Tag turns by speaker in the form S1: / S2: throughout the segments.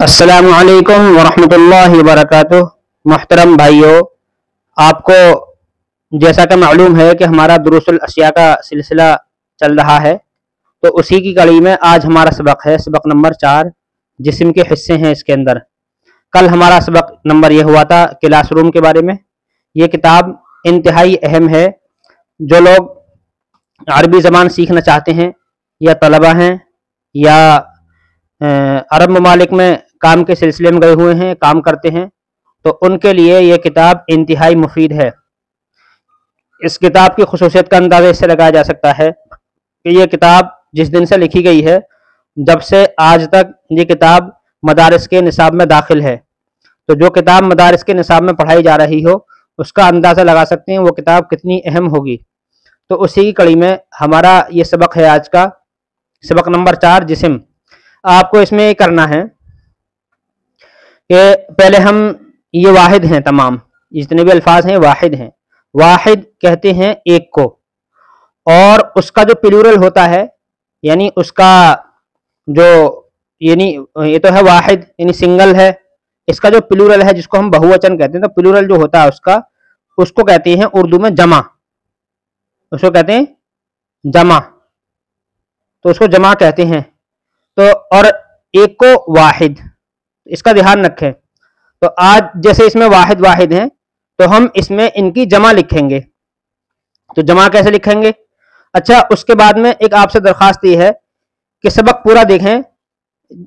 S1: अस्सलामु अलैकुम वरहमतुल्लाहि वबरकातुह। मोहतरम भाइयों, आपको जैसा कि मालूम है कि हमारा दुरूसुल अशिया का सिलसिला चल रहा है, तो उसी की कड़ी में आज हमारा सबक है, सबक नंबर 4। जिस्म के हिस्से हैं इसके अंदर। कल हमारा सबक नंबर यह हुआ था क्लासरूम के बारे में। ये किताब इंतहाई अहम है। जो लोग अरबी ज़बान सीखना चाहते हैं, या तलबा हैं, या अरब ममालिक में काम के सिलसिले में गए हुए हैं, काम करते हैं, तो उनके लिए ये किताब इंतहाई मुफीद है। इस किताब की खुसूसियत का अंदाज़ा इससे लगाया जा सकता है कि ये किताब जिस दिन से लिखी गई है, जब से आज तक ये किताब मदारिस के निसाब में दाखिल है। तो जो किताब मदारिस के निसाब में पढ़ाई जा रही हो, उसका अंदाज़ा लगा सकते हैं वो किताब कितनी अहम होगी। तो उसी की कड़ी में हमारा ये सबक है आज का, सबक नंबर 4 जिस्म। आपको इसमें ये करना है कि पहले हम ये वाहिद हैं, तमाम जितने भी अल्फाज हैं वाहिद हैं। वाहिद कहते हैं एक को, और उसका जो प्लूरल होता है, यानी उसका जो यानी ये तो है वाहिद यानी सिंगल है, इसका जो प्लूरल है जिसको हम बहुवचन कहते हैं, तो प्लूरल जो होता है उसको कहते हैं उर्दू में जमा। उसको कहते हैं जमा, तो उसको जमा कहते हैं। तो और एक को वाहिद, इसका ध्यान रखें। तो आज जैसे इसमें वाहिद वाहिद हैं, तो हम इसमें इनकी जमा लिखेंगे। तो जमा कैसे लिखेंगे? अच्छा, उसके बाद में एक आपसे दरख्वास्त ये है कि सबक पूरा देखें।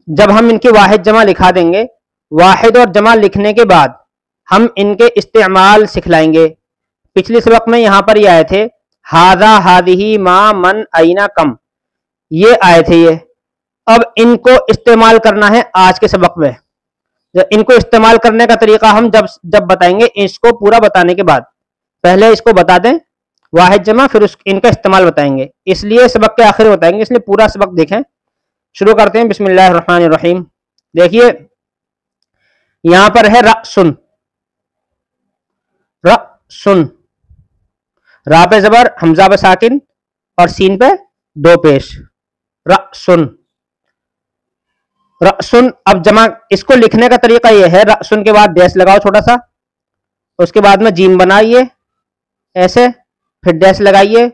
S1: जब हम इनकी वाहिद जमा लिखा देंगे, वाहिद और जमा लिखने के बाद हम इनके इस्तेमाल सिखलाएंगे। पिछले सबक में यहाँ पर ये आए थे, हाजा हादिही मा मन आईना कम, ये आए थे ये। अब इनको इस्तेमाल करना है आज के सबक में। इनको इस्तेमाल करने का तरीका हम जब बताएंगे, इसको पूरा बताने के बाद पहले इसको बता दें वाहिद जमा, फिर इनका इस्तेमाल बताएंगे। इसलिए सबक के आखिर बताएंगे, इसलिए पूरा सबक देखें। शुरू करते हैं, बिस्मिल्लाहिर रहमानिर रहीम। देखिए यहां पर है रअसुन, रअसुन, रा पे जबर, हमजा पे साकिन और सीन पे दो पेश, रअसुन, रअसुन। अब जमा, इसको लिखने का तरीका यह है, रअसुन के बाद डैश लगाओ छोटा सा, उसके बाद में जीम बनाइए ऐसे, फिर डैश लगाइए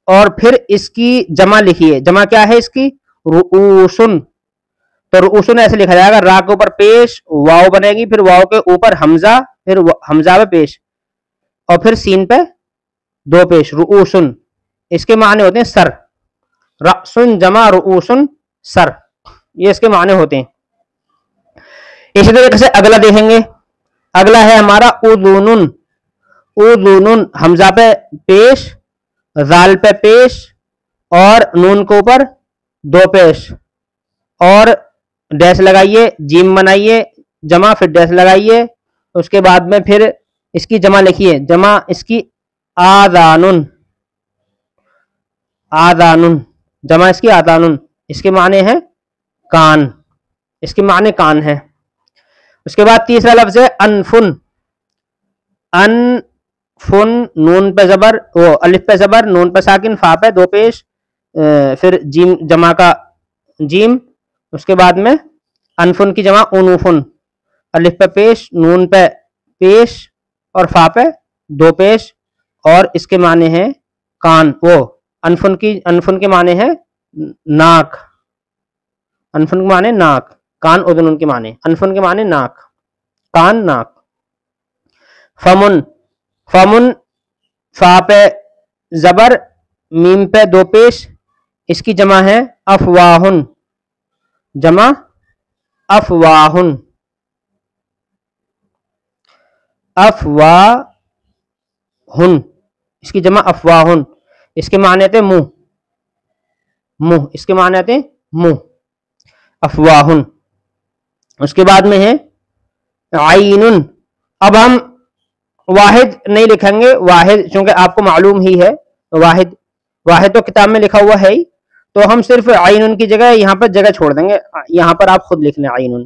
S1: और फिर इसकी जमा लिखिए। जमा क्या है इसकी? रुऊसुन। तो रुऊसुन ऐसे लिखा जाएगा, रा के ऊपर पेश, वाव बनेगी, फिर वाव के ऊपर हमजा, फिर हमजा पे पेश और फिर सीन पे दो पेश, रुऊसुन। इसके माने होते हैं सर। रअसुन जमा रुऊसुन, सर, ये इसके माने होते हैं। इसी तरीके से अगला देखेंगे। अगला है हमारा उदुनुन, उदुनुन, हमजा पे पेश, जाल पे पेश और नून के ऊपर दो पेश और डैश लगाइए, जीम बनाइए, जमा, फिर डैश लगाइए, उसके बाद में फिर इसकी जमा लिखिए। जमा इसकी आदानुन, आदानुन, जमा इसकी आदानुन। इसके माने हैं कान, इसके माने कान है। उसके बाद तीसरा लफ्ज है अनफुन, अनफुन, नून पे जबर, वो अलिफ पे जबर, नून पे साकिन, फा पे दो पेश, फिर जीम, जमा का जीम, उसके बाद में अनफुन की जमा उनूफुन, अलिफ पे पेश, नून पे पेश और फा पे दो पेश और इसके माने हैं कान। वो अनफुन के माने हैं नाक, अनफुन के माने नाक, कान उदुनुन के माने, अनफुन के माने नाक, कान, नाक। फमुन, फमुन, फा पे जबर, मीम पे दो पेश, इसकी जमा है अफवाहुन, जमा अफवाहुन, अफवाहुन, इसकी जमा अफवाहुन। इसके माने थे मुंह, मुंह, इसके माने थे मुंह, अफवाहुन। उसके बाद में है आइनुन। अब हम वाहिद नहीं लिखेंगे, वाहिद चूंकि आपको मालूम ही है, वाहिद वाहिद तो किताब में लिखा हुआ है ही, तो हम सिर्फ आइनुन की जगह यहाँ पर जगह छोड़ देंगे। यहाँ पर आप खुद लिख लें आइनुन।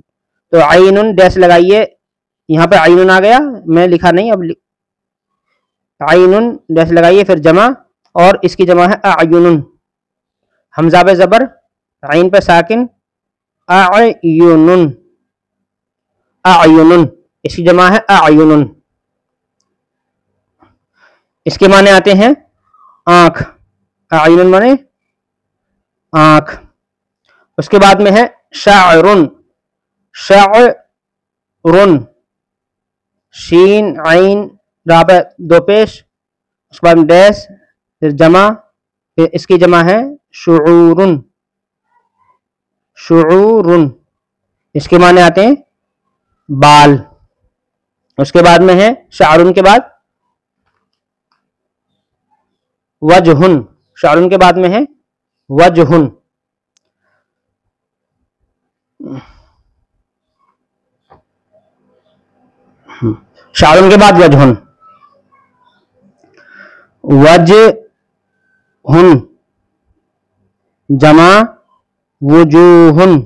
S1: तो आइनुन डैश लगाइए, यहाँ पर आइनुन आ गया, मैं लिखा नहीं, अब आइनुन डैश लगाइए, फिर जमा और इसकी जमा है आयुनुन, हमजा पे जबर, आइन पे साकिन, आयुनुन, अयुनुन, इसकी जमा है अयुनुन। इसके माने आते हैं आंख, अयुनुन माने आंख। उसके बाद में है शाअरुन, शाअरुन, शीन आइन रा पे दो पेश, उसके बाद डैश, फिर जमा, फिर इसकी जमा है शुऊरुन, शुऊरुन। इसके माने आते हैं बाल। उसके बाद में है शाअरुन के बाद वजहुन, शाअरुन के बाद में है वजहुन। शाअरुन के बाद वजहुन, वजहुन जमा वजूहुन,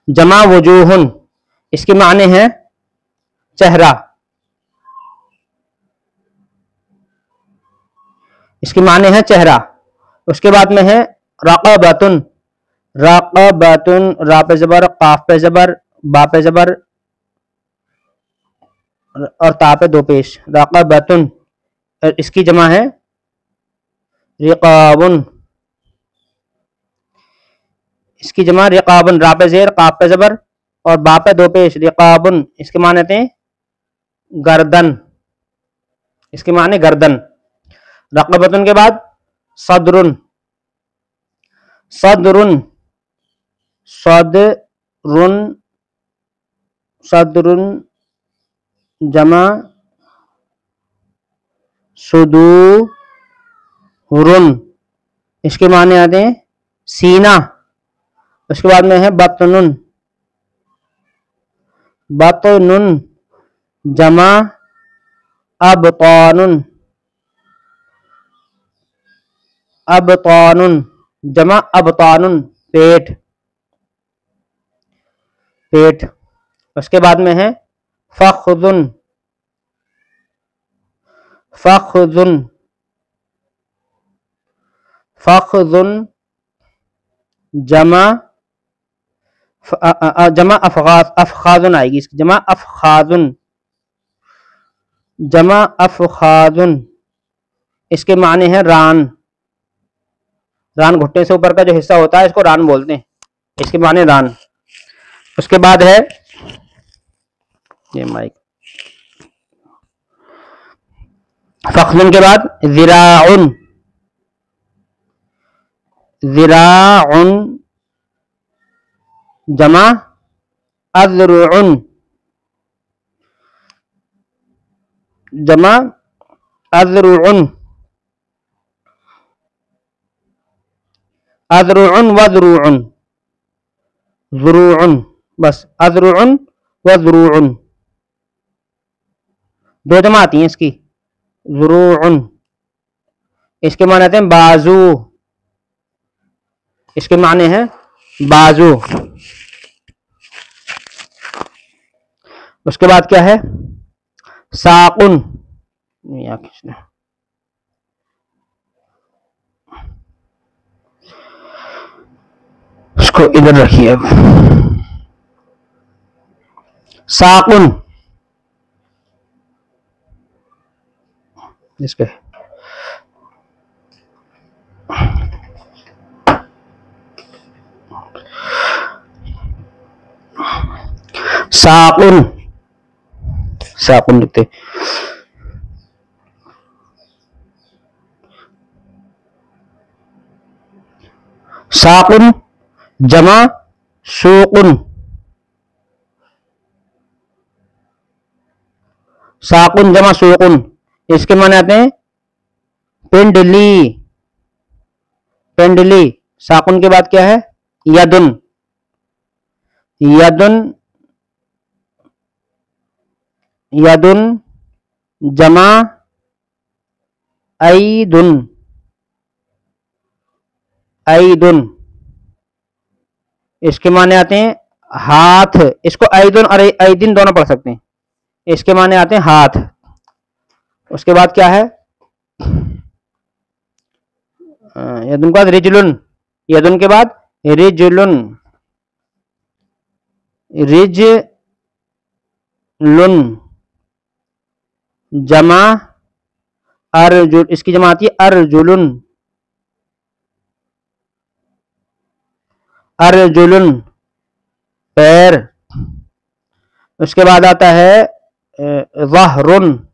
S1: जमा वजूहुन। इसके माने हैं चेहरा, इसके माने हैं चेहरा। उसके बाद में है रक़बतुन, रक़बतुन रा पे जबर, काफ पे जबर, बा पे जबर और ता पे दो पेश, रक़बतुन। इसकी जमा है रिक़ाबुन, इसकी जमा रिक़ाबुन, रा पे जेर, काफ पे जबर और बा पे दो पेश, रिक़ाबुन। इसके माने थे गर्दन, इसके माने गर्दन। रक़बतुन के बाद सदरुन, सदरुन, सदरुन, सदरुन जमा सुदूरुन। इसके माने आते हैं सीना। उसके बाद में है बतनुन, बतनुन जमा अबतानुन, अबतानुन जमा अबतानुन, पेट, पेट। उसके बाद में है फख्दुन, फख्दुन, फख्दुन जमा जमा अफगाज, अफखाजुन आएगी इसकी जमा अफखाजुन, जमा अफखाजुन। इसके माने हैं रान, रान घुटने से ऊपर का जो हिस्सा होता है इसको रान बोलते हैं, इसके माने रान। उसके बाद है ये माइक, फख्दुन के बाद ज़िराउन, ज़िराउन जमा अज़रुउन, जमा अज़रुउन, अज़रुउन व ज़ुरूउन, ज़ुरूउन बस, अज़रुउन व ज़ुरूउन दो जमा आती हैं इसकी, ज़ुरूउन। इसके माने आते हैं बाजू, इसके माने हैं बाजू। उसके बाद क्या है साकुन, इसको इधर रखिए। अब साकुन, इसके साकुन, साकुन लिखते, साकुन जमा सूकुन, साकुन जमा सूकुन। इसके माने आते हैं पिंडली, पिंडली। साकुन के बाद क्या है यदुन, यदुन, यदुन जमा ऐदुन, ऐदुन। इसके माने आते हैं हाथ, इसको ऐदुन और ऐदिन दोनों पढ़ सकते हैं। इसके माने आते हैं हाथ। उसके बाद क्या है यदुन के बाद रिजलुन, यदुन के बाद रिजलुन, रिजलुन जमा अर्जुल, इसकी जमा आती है अर्जुलुन, अर्जुलुन पैर। उसके बाद आता है ज़हरुन,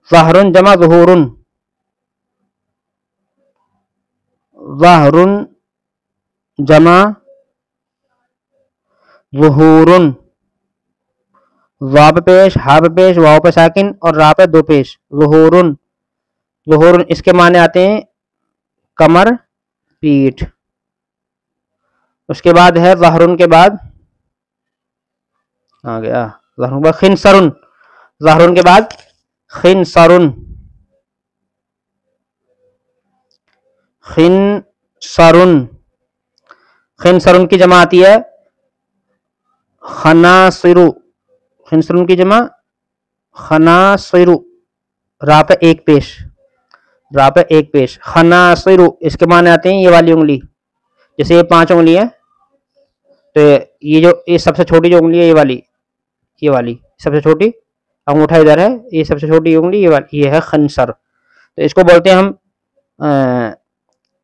S1: ज़हरुन जमा ज़ुहूरुन, ज़हरुन जमा ज़ुहूरुन, ज़ा पे पेश, हा पे पेश, वाव पे साकिन और रा पे दो पेश, ज़ुहूरुन, ज़ुहूरुन इसके माने आते हैं कमर पीठ। उसके बाद है ज़हरुन के बाद आ गया ज़हरुन के बाद खिनसरुन, ज़हरुन के बाद खिनसरुन, खिनसरुन, खिनसरुन की जमा आती है खनासिरु, खिनसरुन की जमा खनासिरु, रा पे एक पेश, रा पे एक पेश, खनासिरु इसके माने आते हैं ये वाली उंगली। जैसे ये 5 उंगली है तो ये जो ये सबसे छोटी जो उंगली है ये वाली सबसे छोटी अंगूठा इधर है, ये सबसे छोटी उंगली ये वाली, ये है खंसर। तो इसको बोलते हैं हम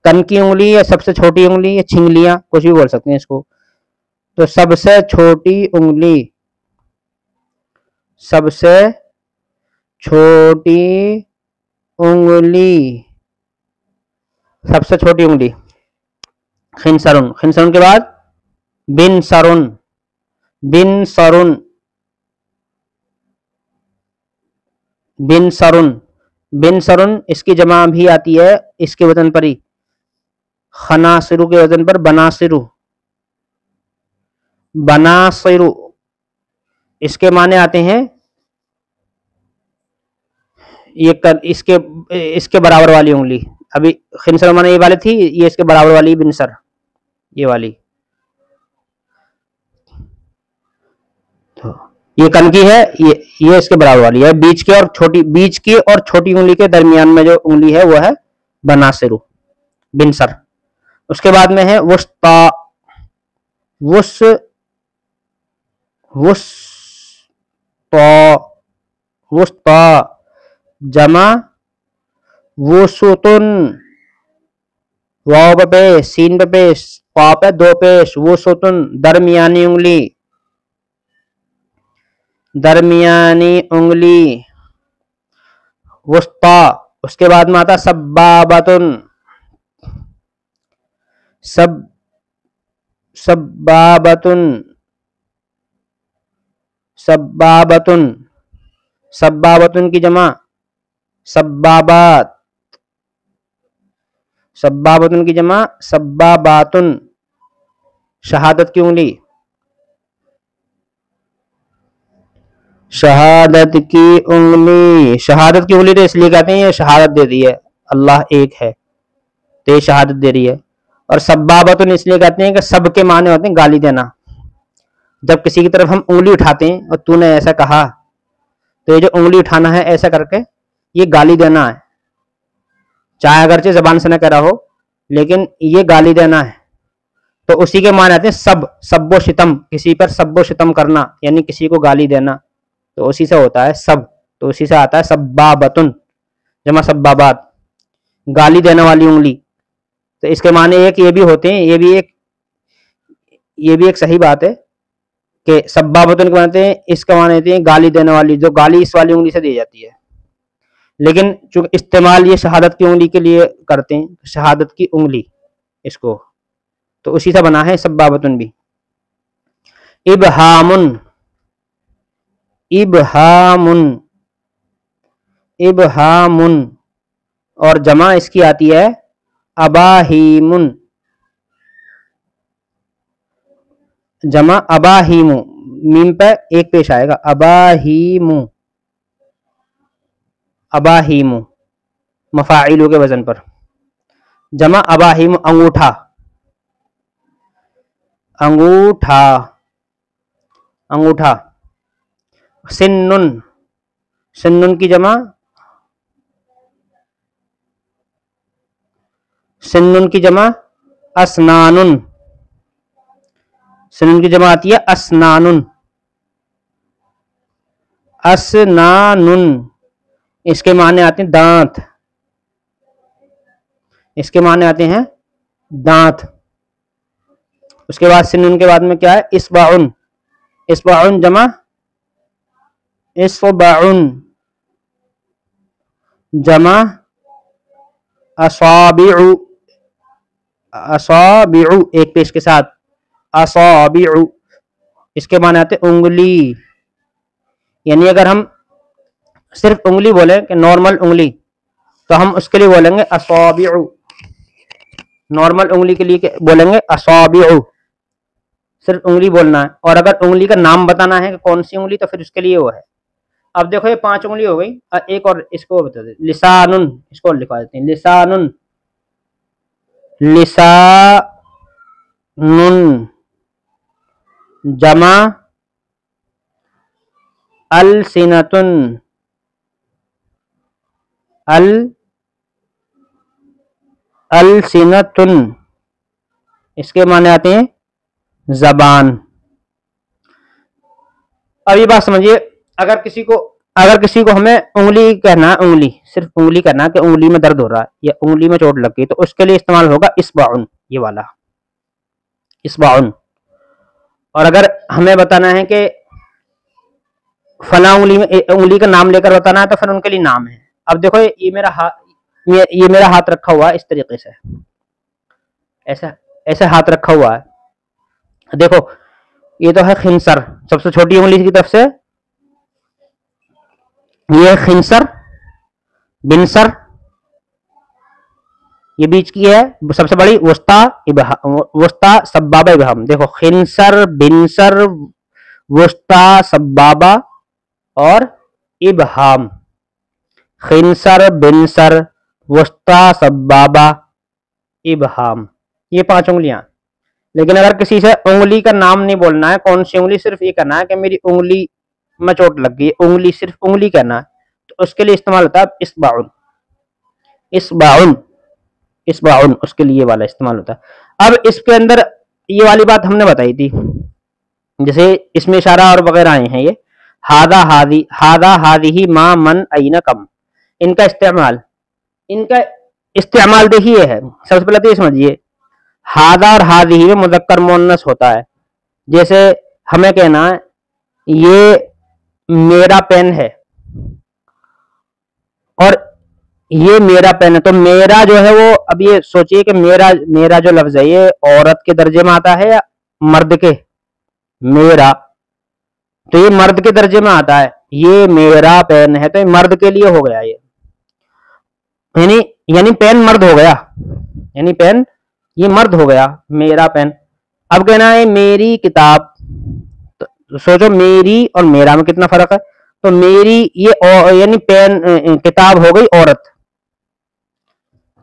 S1: कन की उंगली या सबसे छोटी उंगली या छिंगलियां, कुछ भी बोल सकते हैं इसको। तो सबसे छोटी उंगली, सबसे छोटी उंगली, सबसे छोटी उंगली खिनसरुन। खिनसरुन के बाद बिन सरुन, बिन सरुन, बिन सरुन, बिन सरुन इसकी जमा भी आती है इसके वजन पर ही, खनासिरु के वजन पर बनासिरु, बनासिरु इसके माने आते हैं ये कर, इसके बराबर वाली उंगली। अभी खिनसर माने ये वाली थी, ये इसके बराबर वाली बिनसर, ये वाली। तो ये कन की है, ये इसके बराबर वाली है। बीच की और छोटी उंगली के दरमियान में जो उंगली है वो है बनासिरु, बिनसर। उसके बाद में है वुस्ता, वुस्ता जमा वुसुतुन, वाव पे पेश, सीन पे पेश, पा पे दो पेश, वुसुतुन दरमियानी उंगली, दरमियानी उंगली वुस्ता। उसके बाद में आता सब्बाबतुन, सब्बाबतुन, सब्बाबतुन, सब्बाबतुन की जमा सब्बाबात, सब्बाबतुन की जमा सब्बाबातुन, शहादत की उंगली, शहादत की उंगली, शहादत की उंगली तो इसलिए कहते हैं ये शहादत दे दी है अल्लाह एक है तो ये शहादत दे रही है। और सब्बाबतुन इसलिए कहते हैं कि सब के माने होते हैं गाली देना। जब किसी की तरफ हम उंगली उठाते हैं और तूने ऐसा कहा, तो ये जो उंगली उठाना है ऐसा करके ये गाली देना है, चाहे अगरचे जबान से न कह रहा हो लेकिन ये गाली देना है। तो उसी के माने आते हैं सब्बो शितम, किसी पर सब्बो शितम करना यानी किसी को गाली देना, तो उसी से होता है सब, तो उसी से आता है सब्बाबतुन जमा सब्बाबात, गाली देने वाली उंगली। तो इसके माने एक ये भी होते हैं, ये भी एक सही बात है कि सब्बाबतुन के माने हैं, इसके माने होते हैं गाली देने वाली, जो गाली इस वाली उंगली से दी जाती है। लेकिन चूंकि इस्तेमाल ये शहादत की उंगली के लिए करते हैं, शहादत की उंगली इसको, तो उसी से बना है सब्बाबतुन भी। इबहामुन, इबहामुन, इबहामुन और जमा इसकी आती है अबाहीमुन, जमा अबाहीमु, मीम पे एक पेश आएगा अबाहीमु, अबाहीमु मफाइलू के वजन पर, जमा अबाहीमु अंगूठा, अंगूठा, अंगूठा। सिन्नुन, सिन्नुन की जमा, सिन्नुन की जमा असनानुन, सिनून की जमा आती है असनानुन। असनानुन इसके माने आते हैं दांत, इसके माने आते हैं दांत। उसके बाद सिनून के बाद में क्या है, इस्बाउन। इस्बाउन जमा इस्बाउन जमा असाबिउ। असाबिउ एक पेश के साथ, असाबिउ इसके माने आते उंगली। यानी अगर हम सिर्फ उंगली बोले कि नॉर्मल उंगली, तो हम उसके लिए बोलेंगे असाबिउ। नॉर्मल उंगली के लिए बोलेंगे असाबिउ, सिर्फ उंगली बोलना है। और अगर उंगली का नाम बताना है कि कौन सी उंगली, तो फिर उसके लिए वो है। अब देखो ये 5 उंगली हो गई। एक और इसको बता दे, लिसानुन, इसको लिखवा देते हैं लिसानुन। लिसानुन जमा अलसिनतुन। अलसिनतुन इसके माने आते हैं जबान। अब ये बात समझिए, अगर किसी को हमें उंगली कहना है, उंगली सिर्फ उंगली कहना है कि उंगली में दर्द हो रहा है या उंगली में चोट लग गई, तो उसके लिए इस्तेमाल होगा इस्बाउन, ये वाला इस्बाउन। और अगर हमें बताना है कि फला उंगली का नाम लेकर बताना है, तो फिर उनके लिए नाम है। अब देखो ये मेरा हाथ, ये मेरा हाथ रखा हुआ है इस तरीके से, ऐसा ऐसे हाथ रखा हुआ है। देखो ये तो है खिंसर, सबसे छोटी उंगली की तरफ से, ये खिंसर, बिनसर ये बीच की है, सबसे बड़ी वस्ता, वस्ता सब्बाबा इबहम। देखो खिंसर, बिनसर, वस्ता सब्बाबा और इबहम। खिंसर, बिनसर, वस्ता सब्बाबा, इबहम, ये 5 उंगलियां। लेकिन अगर किसी से उंगली का नाम नहीं बोलना है, कौन सी उंगली, सिर्फ ये कहना है कि मेरी उंगली में चोट लग गई, उंगली सिर्फ उंगली कहना है, तो उसके लिए इस्तेमाल होता है इस्बाउन। इस्बाउन, इस्बाउन उसके लिए वाला इस्तेमाल होता है। अब इसके अंदर ये वाली बात हमने बताई थी, जैसे इसमें इशारा और वगैरह आए हैं, ये हादा हादी, हादा हादी ही मा मन अईना कम, इनका इस्तेमाल देखिए है। सबसे पहले तो ये समझिए, हादा और हादी में मुज़क्कर मुअन्नस होता है। जैसे हमें कहना है ये मेरा पेन है और ये मेरा पेन है, तो मेरा जो है वो, अब ये सोचिए कि मेरा जो लफ्ज है ये औरत के दर्जे में आता है या मर्द के। मेरा, तो ये मर्द के दर्जे में आता है, ये मेरा पेन है, तो ये मर्द के लिए हो गया ये, यानी पेन मर्द हो गया, यानी पेन ये मर्द हो गया, मेरा पेन। अब कहना है मेरी किताब, तो सोचो मेरी और मेरा में कितना फर्क है। तो मेरी ये यानी पेन, किताब हो गई औरत,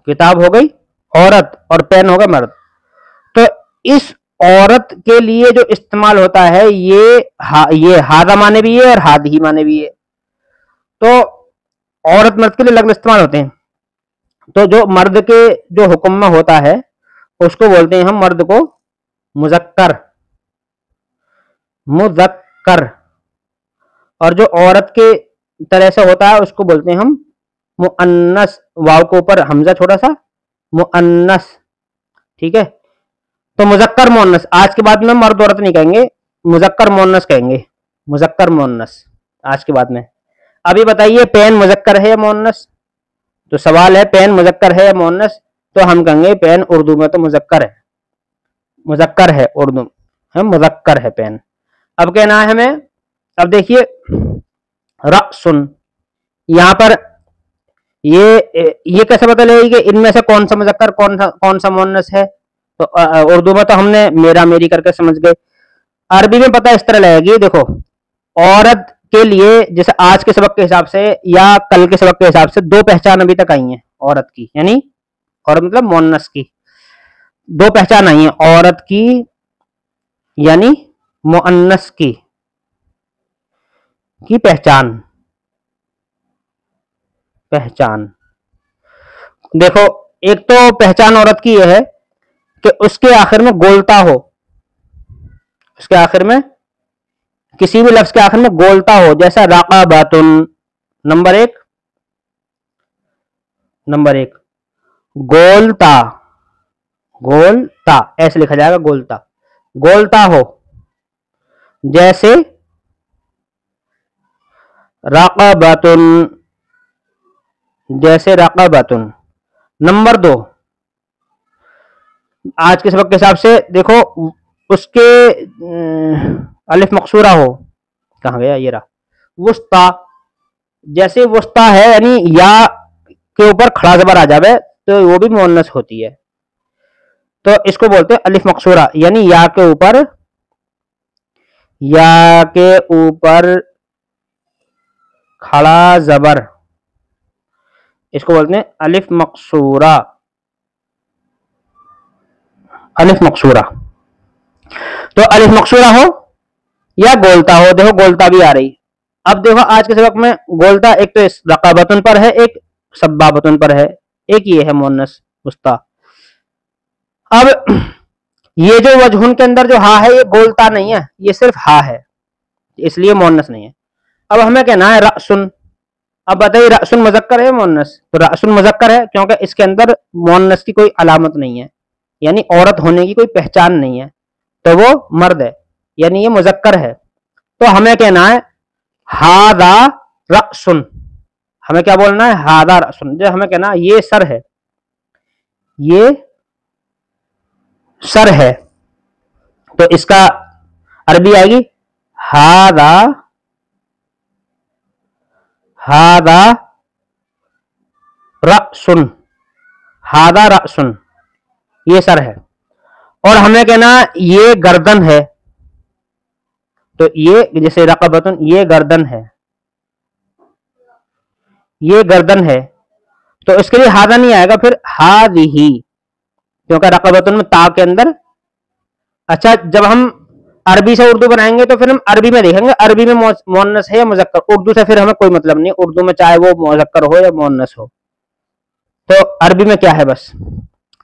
S1: किताब हो गई औरत और पेन होगा मर्द। तो इस औरत के लिए जो इस्तेमाल होता है ये हादा माने भी है और हाद ही माने भी है। तो औरत मर्द के लिए अलग इस्तेमाल होते हैं। तो जो मर्द के जो हुक्म में होता है उसको बोलते हैं हम मर्द को मुज़क्कर, मुज़क्कर। और जो औरत के तरह से होता है उसको बोलते हैं हम मुअन्नस, वाव के ऊपर हमजा छोटा सा, मुअन्नस। ठीक है, तो मुज़क्कर मुअन्नस, आज के बाद में मर्द औरत नहीं कहेंगे, मुज़क्कर मुअन्नस कहेंगे, मुज़क्कर मुअन्नस आज के बाद में। अभी बताइए पेन मुज़क्कर है या मुअन्नस, तो सवाल है पेन मुज़क्कर है या मुअन्नस, तो हम कहेंगे पेन उर्दू में तो मुज़क्कर है, मुज़क्कर है, उर्दू है मुज़क्कर है पेन। अब कहना है हमें, अब देखिए रअसुन, यहाँ पर ये कैसे पता लगेगा कि इनमें से कौन सा मुज़क्कर कौन सा मुअन्नस है। तो उर्दू में तो हमने मेरा मेरी करके समझ गए, अरबी में पता इस तरह लगेगी। देखो औरत के लिए जैसे आज के सबक के हिसाब से या कल के सबक के हिसाब से 2 पहचान अभी तक आई हैं औरत की, यानी औरत मतलब मुअन्नस की 2 पहचान आई है, औरत की यानी मुअन्नस की पहचान। देखो एक तो पहचान औरत की यह है कि उसके आखिर में गोलता हो, उसके आखिर में, किसी भी लफ्ज के आखिर में गोलता हो, जैसा रक़बतुन, नंबर एक गोलता, गोलता ऐसे लिखा जाएगा, गोलता, गोलता हो, जैसे रक़बतुन, जैसे रक़बतुन। नंबर दो, आज के सबक के हिसाब से देखो, उसके अलिफ मकसूरा हो, कहाँ गया ये रहा, वुस्ता, जैसे वुस्ता है यानी या के ऊपर खड़ा जबर आ जावे तो वो भी मुअन्नस होती है, तो इसको बोलते हैं अलिफ मकसूरा, यानी या के ऊपर खड़ा जबर, इसको बोलते हैं अलिफ मकसूरा, अलिफ मकसूरा। तो अलिफ मकसूरा हो या गोलता हो, देखो गोलता भी आ रही। अब देखो आज के सबक में गोलता एक तो इस रक़बतुन पर है, एक सब्बाबतुन पर है, एक ये है मुअन्नस वुस्ता। अब ये जो वजहुन के अंदर जो हा है ये गोलता नहीं है, ये सिर्फ हा है, इसलिए मुअन्नस नहीं है। अब हमें कहना है रअसुन। अब बताइए रअसुन मुज़क्कर है मुअन्नस? तो रअसुन मुज़क्कर है क्योंकि इसके अंदर मुअन्नस की कोई अलामत नहीं है, यानी औरत होने की कोई पहचान नहीं है, तो वो मर्द है, यानी ये मुज़क्कर है। तो हमें कहना है हादा रअसुन, हमें क्या बोलना है, हादा रअसुन। जो हमें कहना है ये सर है, ये सर है, तो इसका अरबी आएगी हादा, हादा रअसुन, हादा रअसुन, ये सर है। और हमें कहना ये गर्दन है, तो ये जैसे रक़बतुन, ये गर्दन है, ये गर्दन है, तो इसके लिए हादा नहीं आएगा, फिर हादिही, क्योंकि रक़बतुन में ता के अंदर। अच्छा, जब हम अरबी से उर्दू बनाएंगे तो फिर हम अरबी में देखेंगे अरबी में मुअन्नस है या मुज़क्कर, उर्दू से फिर हमें कोई मतलब नहीं, उर्दू में चाहे वो मुज़क्कर हो या मुअन्नस हो, तो अरबी में क्या है बस,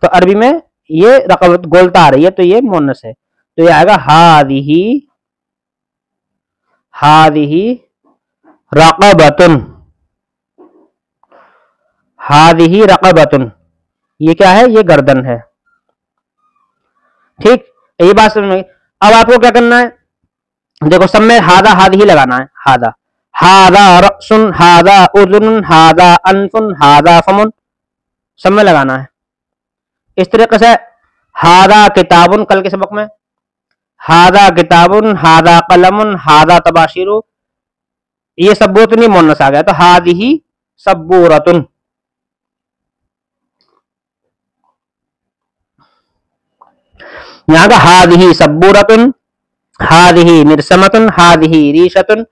S1: तो अरबी में ये रक़बत गोलता आ रही है तो ये मुअन्नस है, तो ये आएगा हादिही, हादिही रक़बतुन, हादिही रक़बतुन, ये क्या है, ये गर्दन है। ठीक, ये बात समझ में। अब आपको क्या करना है, देखो सब में हादा हादिही लगाना है, हादा, हादा रअसुन, हादा उज़ुन, हादा अनफुन, हादा फमुन, सब में लगाना है। इस तरीके से हादा किताबुन, कल के सबक में हादा किताबुन, हादा कलमुन, हादा तबाशिरु, ये सब्बूतुन ही मुअन्नस आ गया, तो हादिही सब्बूरतुन। यहाँ का हादिही सब्बूरतुन, हादिही मिरसमतुन, हादिही रीशतुन,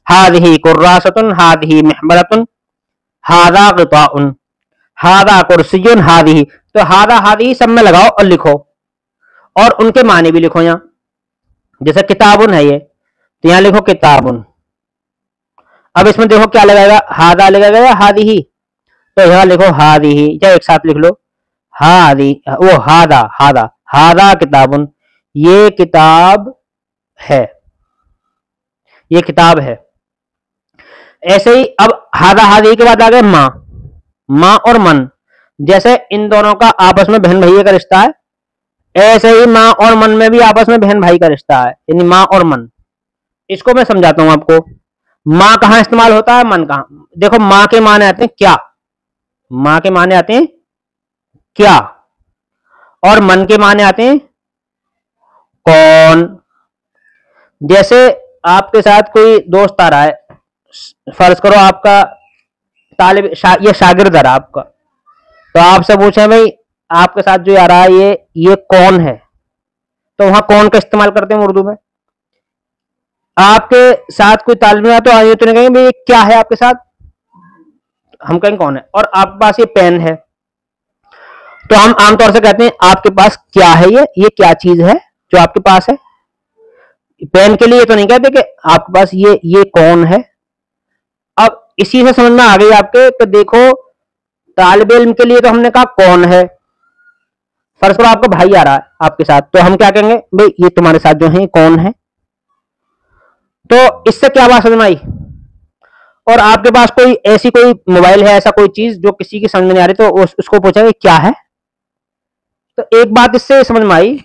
S1: हादिही कुर्रासतुन, हादिही महबरतुन, हादा क़िताउन, हादा कुर्सियुन, हादिही। तो हादा हादिही सब में लगाओ और लिखो, और उनके माने भी लिखो। यहाँ जैसे किताबुन है ये, तो यहाँ लिखो किताबुन। अब इसमें देखो क्या लगाएगा, हादा लगेगा या हादिही, तो यहाँ लिखो हादिही, या एक साथ लिख लो हादी, वो हादा, हादा, हादा किताबुन, ये किताब है, ये किताब है। ऐसे ही अब हादा हादी के बाद आ गए माँ, माँ और मन, जैसे इन दोनों का आपस में बहन भैया का रिश्ता है, ऐसे ही माँ और मन में भी आपस में बहन भाई का रिश्ता है, यानी माँ और मन। इसको मैं समझाता हूं आपको, माँ कहां इस्तेमाल होता है, मन कहां। देखो माँ के माने आते हैं क्या, माँ के माने आते हैं क्या, और मन के माने आते हैं कौन। जैसे आपके साथ कोई दोस्त आ रहा है, फर्ज करो आपका तालिब ये शागिर्द आ रहा आपका, तो आपसे पूछे भाई आपके साथ जो आ रहा है ये कौन है, तो वहां कौन का इस्तेमाल करते हैं उर्दू में। आपके साथ कोई तालिब आ तो आइए तो नहीं कहेंगे भाई ये क्या है आपके साथ, हम कहेंगे कौन है। और आपके पास ये पेन है, तो हम आमतौर से कहते हैं आपके पास क्या है, ये क्या चीज है जो आपके पास है। पेन के लिए तो नहीं कहते कि आपके पास ये कौन है। अब इसी से समझ में आ गई आपके, तो देखो तालिब इल्म के लिए तो हमने कहा कौन है, फर्ज करो आपका भाई आ रहा है आपके साथ, तो हम क्या कहेंगे, भाई ये तुम्हारे साथ जो है कौन है। तो इससे क्या बात समझ में आई। और आपके पास कोई ऐसी कोई मोबाइल है, ऐसा कोई चीज जो किसी की समझ में नहीं आ रही, तो उसको पूछा क्या है। तो एक बात इससे समझ में आई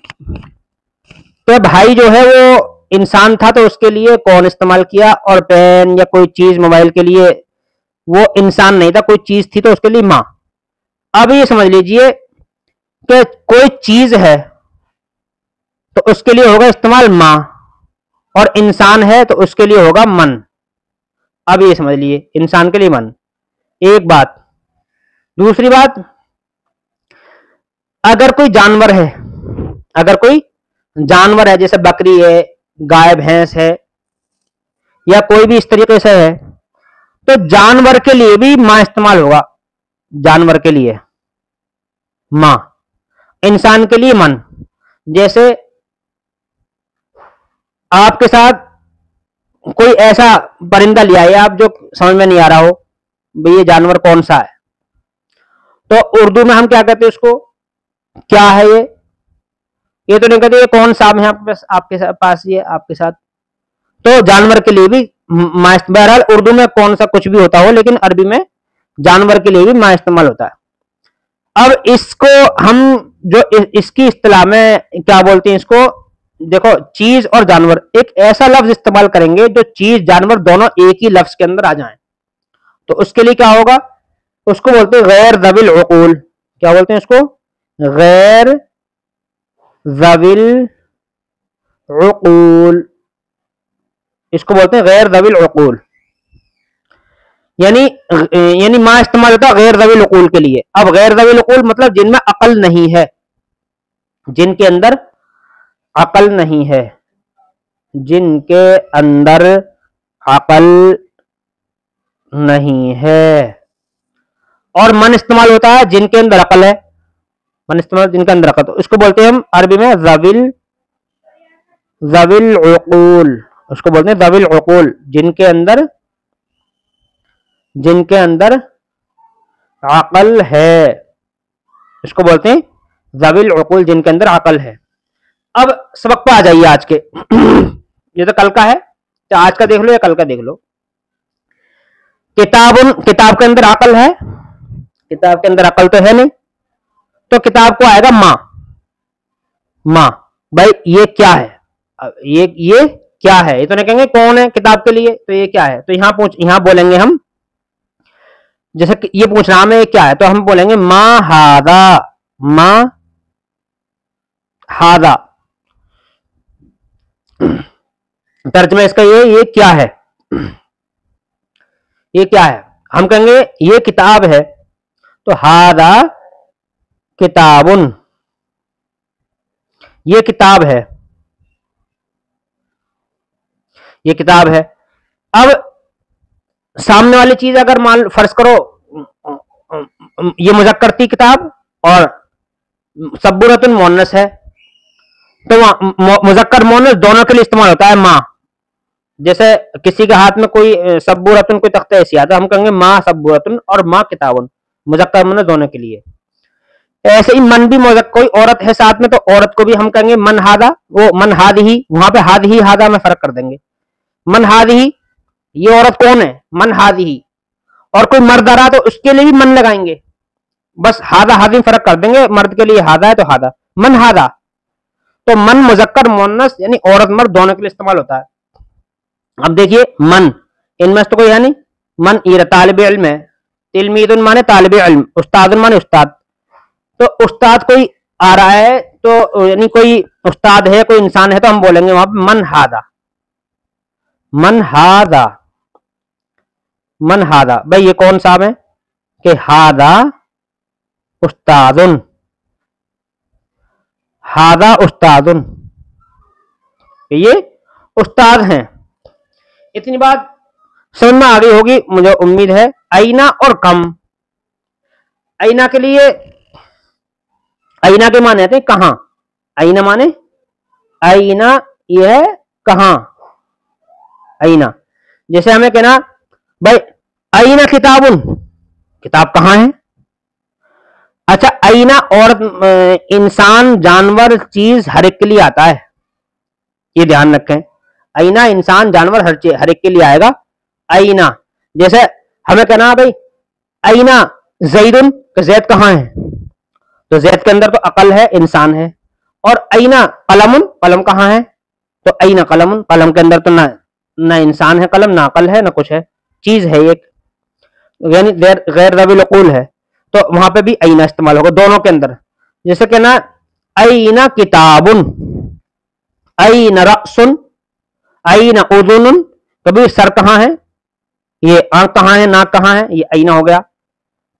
S1: कि भाई जो है वो इंसान था, तो उसके लिए कौन इस्तेमाल किया, और पेन या कोई चीज मोबाइल के लिए वो इंसान नहीं था, कोई चीज थी, तो उसके लिए मां। अब ये समझ लीजिए कि कोई चीज है तो उसके लिए होगा इस्तेमाल मां, और इंसान है तो उसके लिए होगा मन। अब ये समझ लिए, इंसान के लिए मन, एक बात। दूसरी बात, अगर कोई जानवर है, अगर कोई जानवर है जैसे बकरी है, गाय भैंस है, या कोई भी इस तरीके से है, तो जानवर के लिए भी मां इस्तेमाल होगा, जानवर के लिए मां, इंसान के लिए मन। जैसे आपके साथ कोई ऐसा परिंदा ले आए आप जो समझ में नहीं आ रहा हो भाई ये जानवर कौन सा है, तो उर्दू में हम क्या कहते हैं उसको, क्या है ये तो नहीं कहते ये कौन सा है आपके पास ये आपके साथ। तो जानवर के लिए भी बहरहाल उर्दू में कौन सा कुछ भी होता हो, लेकिन अरबी में जानवर के लिए भी मां इस्तेमाल होता है। अब इसको हम जो इसकी इस्तिलाह में क्या बोलते हैं, इसको देखो, चीज और जानवर, एक ऐसा लफ्ज इस्तेमाल करेंगे जो चीज जानवर दोनों एक ही लफ्ज के अंदर आ जाएं। तो उसके लिए क्या होगा, उसको बोलते हैं गैर ज़विल उक़ूल। क्या बोलते हैं उसको, गैर ज़विल उक़ूल, इसको बोलते हैं गैर ज़विल उक़ूल। यानी मां इस्तेमाल होता है गैर ज़विल उक़ूल के लिए। अब गैर ज़विल उक़ूल मतलब जिनमें अकल नहीं है, जिनके अंदर अकल नहीं है, जिनके अंदर अकल नहीं है। और मन इस्तेमाल होता है जिनके अंदर अकल है, मन इस्तेमाल जिनके अंदर अकल, तो इसको बोलते हैं हम अरबी में ज़विल उक़ूल, उसको बोलते हैं ज़विल उक़ूल, जिनके अंदर अकल है, इसको बोलते हैं ज़विल उक़ूल, जिनके अंदर अकल है। अब सबक पे आ जाइए आज के ये तो कल का है, तो आज का देख लो या कल का देख लो। किताब के अंदर अकल है, किताब के अंदर अकल तो है नहीं, तो किताब को आएगा मां। मां, भाई ये क्या है, ये क्या है, ये तो नहीं कहेंगे कौन है किताब के लिए, तो ये क्या है, तो यहां बोलेंगे हम, जैसे ये पूछ रहा हमें क्या है, तो हम बोलेंगे मां हादा, मां हादा। तर्जुमा इसका ये क्या है, ये क्या है, हम कहेंगे ये किताब है, तो हादा किताबुन, ये किताब है, ये किताब है। अब सामने वाली चीज अगर मान फर्ज करो ये मुज़क्कर थी किताब और सब्बुरतुन मुअन्नस है, तो मुज़क्कर मुअन्नस दोनों के लिए इस्तेमाल होता है मां। जैसे किसी के हाथ में कोई सब्बुरतुन कोई तख्ता ऐसी आता है, हम कहेंगे मां सब्बुरतुन और मां किताबुन, मुज़क्कर मुअन्नस दोनों के लिए। ऐसे ही मन भी मुज़क्कर, कोई औरत है साथ में तो औरत को भी हम कहेंगे मन हादा, वो मन हादिही, वहां पे हादिही हादा में फर्क कर देंगे, मन हादिही ये औरत कौन है, मन हादिही। और कोई मर्द आ रहा तो उसके लिए भी मन लगाएंगे, बस हादा हादी में फर्क कर देंगे, मर्द के लिए हादा है तो हादा, मन हादा। तो मन मुज़क्कर मुअन्नस यानी औरत मर्द दोनों के लिए इस्तेमाल होता है। अब देखिए मन, इनमें तो कोई है नहीं, मन ये तालिब इल्म है, तिलमीदुन माने तालिब इल्म, उस्तादुन माने उस्ताद, तो उस्ताद कोई आ रहा है तो यानी कोई उस्ताद है, कोई इंसान है, तो हम बोलेंगे वहां पर मन हादा, मन हादा, मन हादा। भाई ये कौन सा है कि हादा उस्तादुन, हादा उस्तादुन, ये उस्ताद हैं। इतनी बात समझ में आ गई होगी मुझे उम्मीद है। आईना और कम, आईना के लिए, आईना के माने आते हैं कहां, आईना माने, आईना ये है कहां, आईना। जैसे हमें कहना भाई आईना किताबुन, किताब कहां है, अच्छा, आईना और इंसान, जानवर, चीज हर एक के लिए आता है, ये ध्यान रखें। आईना, इंसान, जानवर, हर एक के लिए आएगा आईना। जैसे हमें कहना है भाई आईना जैदुन, तो जैद कहाँ है, तो जैद के अंदर तो अकल है, इंसान है। और आईना कलमुन, कलम कहाँ है, तो आईना कलमुन, कलम के अंदर तो ना इंसान है कलम, ना अकल है, ना कुछ है, चीज है एक, यानी गैर रविल उकूल है। तो वहां पे भी आईना इस्तेमाल होगा दोनों के अंदर। जैसे कहना आईना किताबुन, आईना रअसुन, आईना उज़ुनुन, कभी सर कहाँ है, ये आंख कहाँ है, नाक कहाँ है, ये आईना हो गया।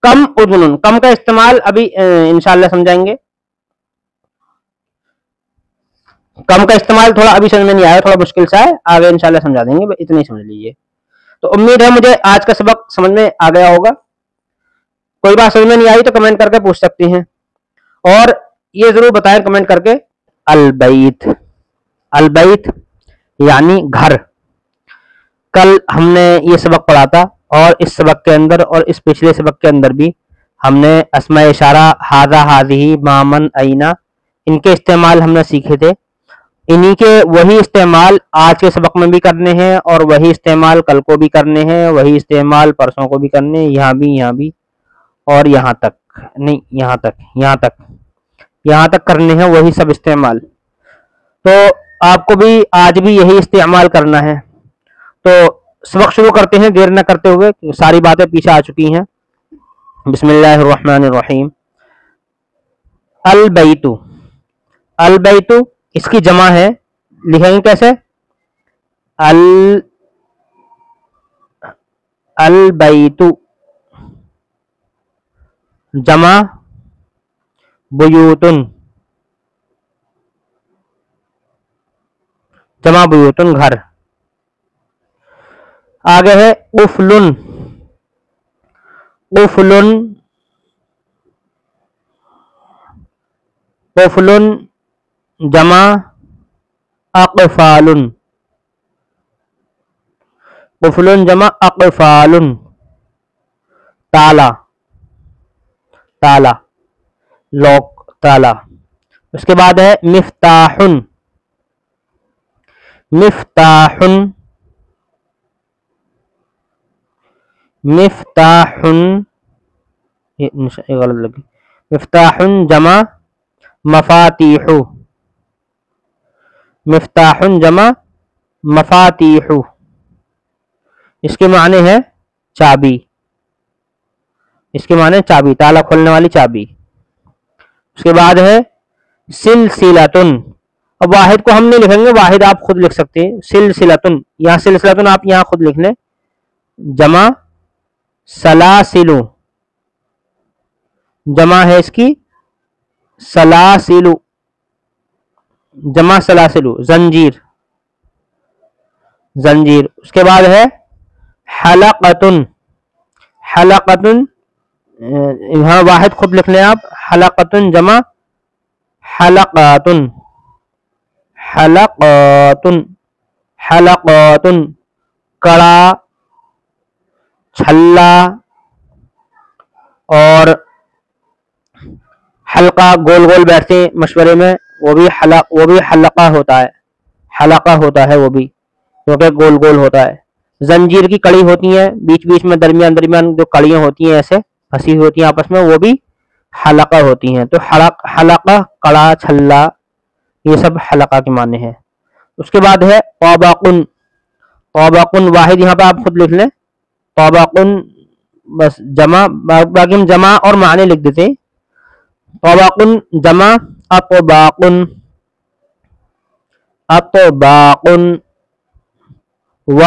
S1: कम उज़ुनुन, कम का इस्तेमाल अभी इंशाल्लाह समझाएंगे। कम का इस्तेमाल थोड़ा अभी समझ में नहीं आया, थोड़ा मुश्किल सा है, आगे इंशाल्लाह समझा देंगे, इतना ही समझ लीजिए। तो उम्मीद है मुझे आज का सबक समझ में आ गया होगा। कोई बात समझ में नहीं आई तो कमेंट करके पूछ सकती हैं, और ये जरूर बताएं कमेंट करके अलबैत, अलबैत यानी घर। कल हमने ये सबक पढ़ा था, और इस सबक के अंदर और इस पिछले सबक के अंदर भी हमने अस्मा इशारा, हाजा, हाजिही, मामन, आईना, इनके इस्तेमाल हमने सीखे थे। इन्हीं के वही इस्तेमाल आज के सबक में भी करने हैं, और वही इस्तेमाल कल को भी करने हैं, वही इस्तेमाल परसों को भी करने हैं, यहाँ भी और यहाँ तक नहीं, यहाँ तक करने हैं वही सब इस्तेमाल। तो आपको भी आज भी यही इस्तेमाल करना है। तो सबक शुरू करते हैं देर न करते हुए, सारी बातें पीछे आ चुकी हैं। बिस्मिल्लाहिर्रहमानिर्रहीम। अलबैतु, अलबैतु इसकी जमा है, लिखेंगे कैसे, अलबैतु जमा बुयूतुन, जमा बुयूतुन घर। आगे है उफलुन, उफलुन, उफलुन जमा अक़फ़ालुन, उफलुन जमा अक़फ़ालुन ताला, ताला लॉक, ताला। उसके बाद है मिफ्ताहुन, मिफ्ताहुन, मिफ्ताहुन, ये गलत लगी, मिफ्ताहुन जमा मफातीहु, मिफ्ताहुन जमा मफातीहु, इसके माने है चाबी, इसके माने चाबी, ताला खोलने वाली चाबी। उसके बाद है सिलसिलतुन, अब वाहिद को हम नहीं लिखेंगे, वाहिद आप खुद लिख सकते हैं, सिलसिलतुन, यहाँ सिलसिलतुन आप यहाँ खुद लिख लें, जमा सलासिलु, जमा है इसकी सलासिलु, जमा सलासिलु जंजीर, जंजीर। उसके बाद है हलकतुन, हलकतुन, यहाँ वाहिद खुद लिख लें आप, हलकतुन जमा हलकातुन, हलकातुन, हलकातुन कड़ा, छल्ला, और हल्का गोल गोल बैठते मशवरे में, वो भी हलका होता है, हलका होता है वो भी, क्योंकि गोल गोल होता है। जंजीर की कड़ी होती है, बीच बीच में दरमियान दरमियान जो कड़ियां होती हैं ऐसे फंसी होती हैं आपस में, वो भी हलका होती हैं। तो हलका, कड़ा, छल्ला, ये सब हलका के माने हैं। उसके बाद है तौबाकुन, तौबाकुन वाहिद यहाँ पे आप खुद लिख लें, तौबाकुन बस जमा, बाकी हम जमा और माने लिख देते हैं। तौबाकुन जमा अतबाकुन, अतबाकुन व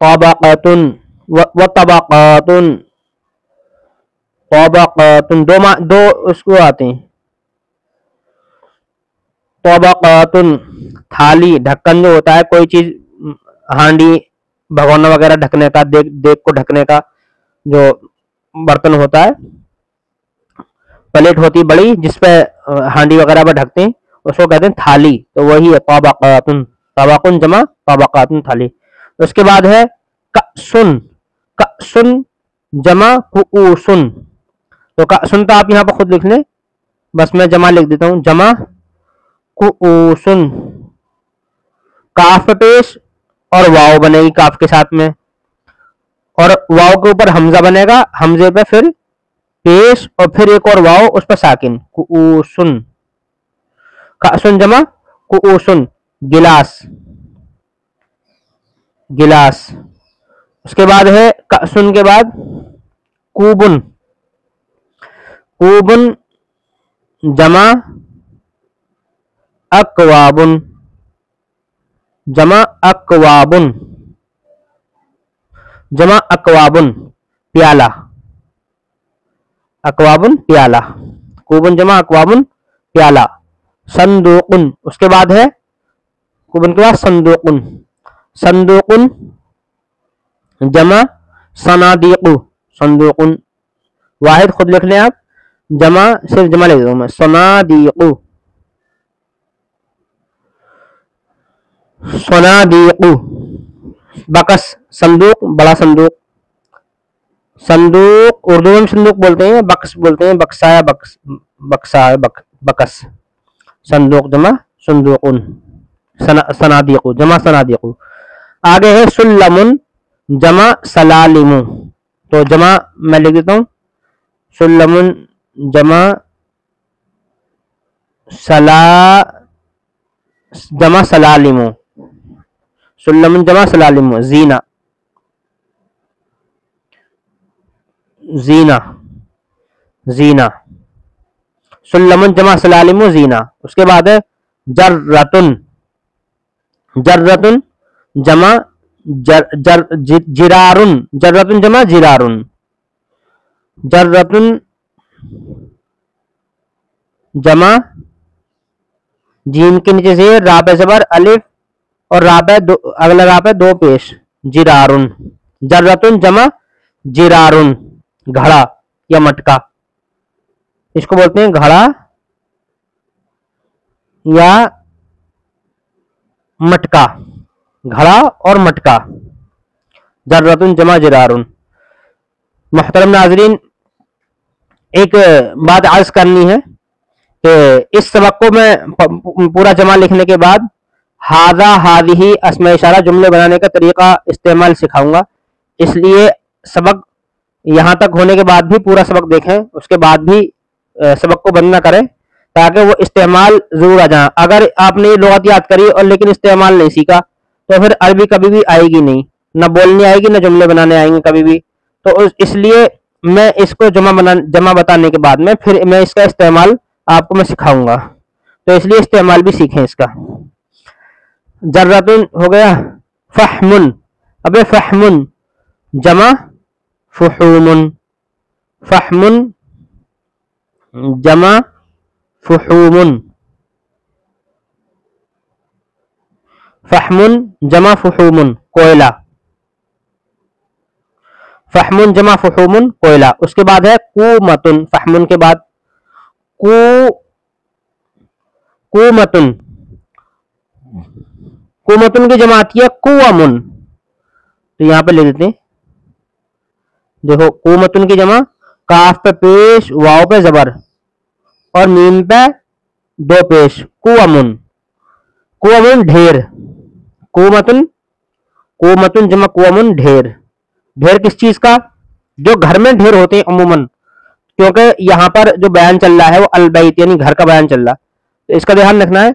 S1: तबक़तुन, व तबक़ातुन, तबक़ातुन दो उसको आते हैं। तबक़ातुन थाली, ढक्कन जो होता है, कोई चीज हांडी भगोना वगैरह ढकने का, देग को ढकने का जो बर्तन होता है, प्लेट होती बड़ी जिसपे हांडी वगैरह पर ढकते हैं, उसको कहते हैं थाली, तो वही है तबक़ातुन, तबक़ुन जमा तबक़ातुन थाली। उसके बाद है कअसुन, कअसुन जमा कुऊसुन, तो कअसुन तो आप यहाँ पर खुद लिख लें, बस मैं जमा लिख देता हूं, जमा कुऊसुन, काफ पे पेश और वाव बनेगी काफ के साथ में, और वाव के ऊपर हमजा बनेगा, हमजे पे फिर पेश और फिर एक और वाव उस पर साकिन, कुऊसुन, कासुन जमा कुऊसुन, गिलास, गिलास। उसके बाद है कासुन के बाद कूबुन, कूबुन जमा अकवाबुन, जमा अकवाबुन, जमा अकवाबुन, प्याला, अकवाबुन प्याला, कूबुन जमा अकवाबुन प्याला। संदूकुन, उसके बाद है कूबुन के बाद संदूकुन, संदूकुन जमा सनादीकु, संदूकुन वाहिद खुद लिख लें आप, जमा सिर्फ जमा लिख दूं मैं, सनादीकु, सनादीकु। बकस संदूक, बड़ा संदूक, संदूक उर्दू में संदूक बोलते हैं, बक्स बोलते हैं, बक्सा या बक्स, बक्सा है बकस, संदूक जमा संदूकुन, सनादीकु जमा सनादीकु। आगे है सुल्लमुन जमा सलालिमु, तो जमा मैं लिख देता हूं, सुल्लमुन जमा जमा सलालिमु, सुल्लमुन जमा सलालिमु। जीना, जीना, जीना, सुल्लमुन जमा सलालिमु जीना। उसके बाद है जर्रतुन, जर्रतुन जमा जिरारुन, जर्रतुन जमा जिरारुन, जर्रतुन जमा जीम के नीचे से राबे जबर अलिफ और राबे अगला राबे दो पेश, जिरारुन, जर्रतुन जमा जिरारुन, घड़ा या मटका, इसको बोलते हैं घड़ा या मटका, घड़ा और मटका, जर्रतुन जमा जिरारुन। मोहतरम नाजरीन, एक बात अर्ज करनी है कि इस सबक को मैं पूरा जमा लिखने के बाद हाजा हादिही अस्मा इशारा जुमले बनाने का तरीका इस्तेमाल सिखाऊंगा, इसलिए सबक यहां तक होने के बाद भी पूरा सबक देखें, उसके बाद भी सबक को बंद ना करें, ताकि वो इस्तेमाल जरूर आ जाए। अगर आपने ये लुगत याद करी और लेकिन इस्तेमाल नहीं सीखा तो फिर अरबी कभी भी आएगी नहीं, ना बोलने आएगी ना जुमले बनाने आएंगे कभी भी। तो इसलिए मैं इसको जमा बताने के बाद में फिर मैं इसका इस्तेमाल आपको मैं सिखाऊंगा, तो इसलिए इस्तेमाल भी सीखें इसका। जर्रतुन हो गया, फहमुन, अबे फहमुन जमा फुहूमुन, फहमुन जमा फुहूमुन, फहमुन जमा फुहूमुन, कोयला, फहमुन जमा फुहूमुन कोयला। उसके बाद है कूमतुन, फहमुन के बाद कूमतुन, कूमतुन की जमा आती है कुवमुन, तो यहां पे ले देते हैं, देखो कूमतुन की जमा काफ पे पेश वाव पे जबर और मीम पे दो पेश, कुवमुन, कुवमुन ढेर, कूमतुन, कूमतुन जमा कुवमुन ढेर, ढेर किस चीज का, जो घर में ढेर होते हैं अमूमन, क्योंकि यहाँ पर जो बयान चल रहा है वो अलबैत यानी घर का बयान चल रहा है, तो इसका ध्यान रखना है।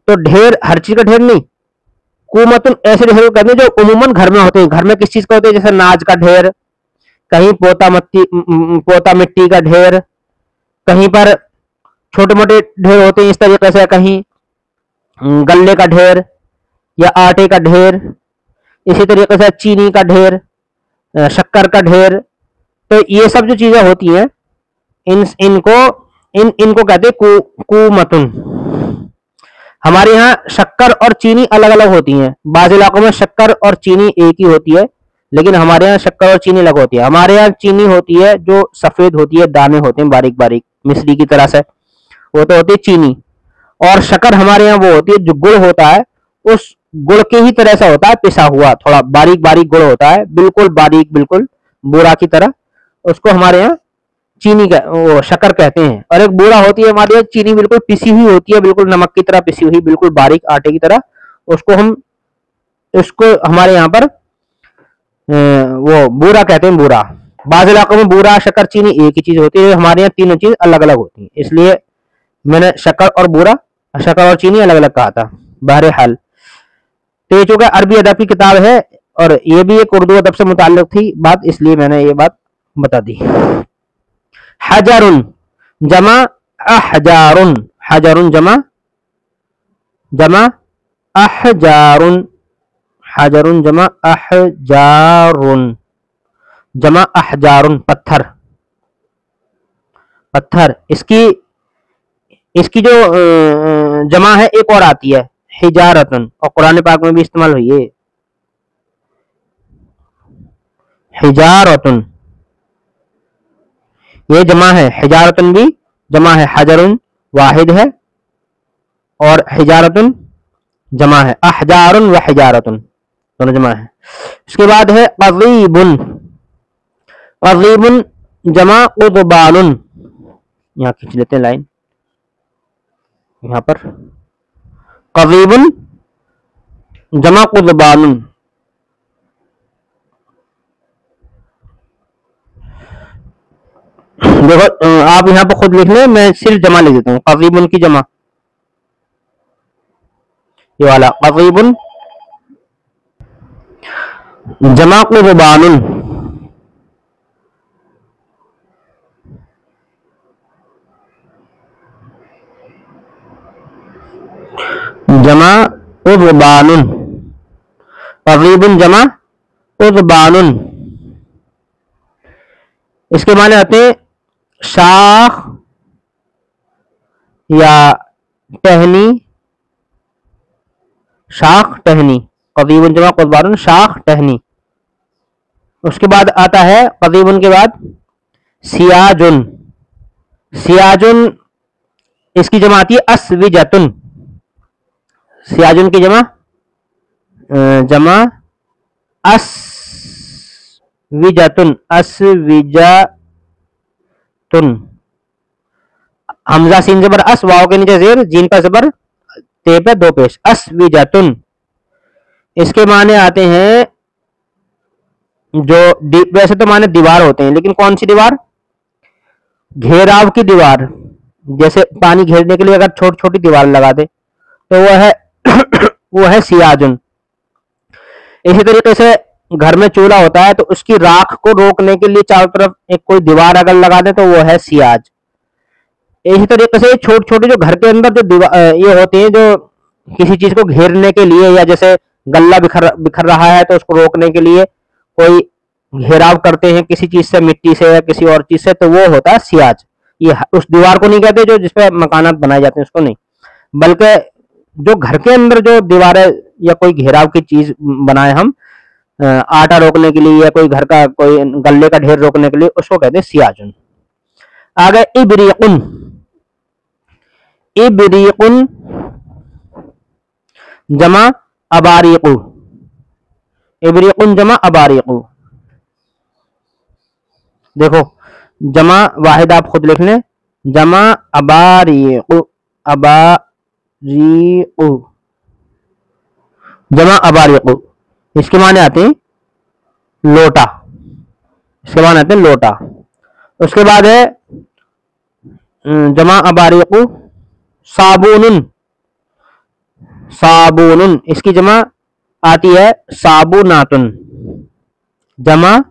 S1: तो ढेर हर चीज का ढेर नहीं, कुमतुन ऐसे ढेर करते हैं जो अमूमन घर में होते हैं। घर में किस चीज का होते हैं, जैसे नाज का ढेर, कहीं पोता मिट्टी का ढेर, कहीं पर छोटे मोटे ढेर होते हैं इस तरीके से, कहीं गल्ले का ढेर या आटे का ढेर, इसी तरीके से चीनी का ढेर, शक्कर का ढेर। तो ये सब जो चीजें होती हैं इनको कहते हैं कुमतुन। हमारे यहाँ शक्कर और चीनी अलग अलग होती हैं, बाज़ इलाकों में शक्कर और चीनी एक ही होती है, लेकिन हमारे यहाँ शक्कर और चीनी अलग होती है। हमारे यहाँ चीनी होती है जो सफेद होती है, दाने होते हैं बारीक बारीक मिश्री की तरह से, वो तो होती है चीनी। और शक्कर हमारे यहाँ वो होती है जो गुड़ होता है, उस गुड़ के ही तरह से होता है, पिसा हुआ थोड़ा बारीक बारीक गुड़ होता है, बिल्कुल बारीक, बिल्कुल बोरा की तरह, उसको हमारे यहाँ चीनी का वो शक्कर कहते हैं, और एक बूरा होती है हमारे यहाँ चीनी बिल्कुल पिसी हुई होती है, बिल्कुल नमक की तरह पिसी हुई, बिल्कुल बारीक आटे की तरह। उसको हमारे यहाँ पर वो बूरा कहते हैं, बूरा। बाज़ इलाकों में बूरा शक्कर चीनी एक ही चीज होती है, हमारे यहाँ तीनों चीज अलग अलग होती है, इसलिए मैंने शक्कर और बूरा, शक्कर और चीनी अलग अलग कहा था। बहरहाल तो ये चूंकि अरबी अदब की किताब है और ये भी एक उर्दू अदब से मुताल्लिक थी बात, इसलिए मैंने ये बात बता दी। हजरुन जमा अहजारुन, हजरुन जमा अहजारुन, हजरुन जमा अहजारुन, जमा अहजारुन पत्थर, पत्थर। इसकी जो जमा है एक और आती है हिजारतन, और कुरान पाक में भी इस्तेमाल हुई है हिजारतन, ये जमा है। हिजारतन भी जमा है, हजरुन वाहिद है और हिजारतन जमा है, अहजारुन व हिजारतन दोनों जमा है। उसके बाद है कज़ीबुन, कज़ीबुन जमा क़ुज़बानुन, यहाँ खींच लेते हैं लाइन, यहाँ पर कज़ीबुन जमा क़ुज़बानुन, देखो आप यहाँ पर खुद लिख लें, मैं सिर्फ जमा लिख देता हूँ, कज़ीबुन की जमा, ये वाला कज़ीबुन जमा क़ुज़बानुन, जमा क़ुज़बानुन, कज़ीबुन जमा क़ुज़बानुन। इसके माने आते हैं शाख या टहनी, शाख टहनी, कज़ीबुन जमा क़ुज़बानुन, शाख टहनी। उसके बाद आता है कज़ीबुन के बाद सियाजुन, सियाजुन इसकी जमा आती है अस्विजतुन, सियाजुन की जमा अस्विजतुन, अस्विजतुन, हमजा सीन जबर अस, वाव के नीचे जेर, जीन पर जबर, ते पे दो पेश, अस्विजतुन। इसके माने आते हैं जो वैसे तो माने दीवार होते हैं, लेकिन कौन सी दीवार, घेराव की दीवार, जैसे पानी घेरने के लिए अगर छोटी छोटी दीवार लगा दे तो वो है वो है सियाजुन। इसी तरीके से घर में चूल्हा होता है तो उसकी राख को रोकने के लिए चारों तरफ एक कोई दीवार अगर लगा दे तो वो है सियाज। इसी तरीके से छोटे छोटे जो घर के अंदर जो दीवार ये होते हैं जो किसी चीज को घेरने के लिए, या जैसे गल्ला बिखर रहा है तो उसको रोकने के लिए कोई घेराव करते हैं किसी चीज से, मिट्टी से या किसी और चीज से, तो वो होता है सियाज। ये उस दीवार को नहीं कहते जो जिसपे मकानात बनाए जाते हैं, उसको नहीं, बल्कि जो घर के अंदर जो दीवारें या कोई घेराव की चीज बनाए हम आटा रोकने के लिए या कोई घर का कोई गल्ले का ढेर रोकने के लिए, उसको कहते हैं सियाजुन। आगे इब्रीकुन, इब्रीकुन जमा अबारीकु, इब्रीकुन जमा अबारीकु। देखो जमा वाहिद आप खुद लिख लें, जमा अबारीकु, अबारीकु, जमा अबारीकु। इसके माने आते हैं लोटा, इसके माने आते हैं लोटा। उसके बाद है जमा अबारीकु साबुनुन, साबुनुन इसकी जमा आती है साबुनातुन, जमा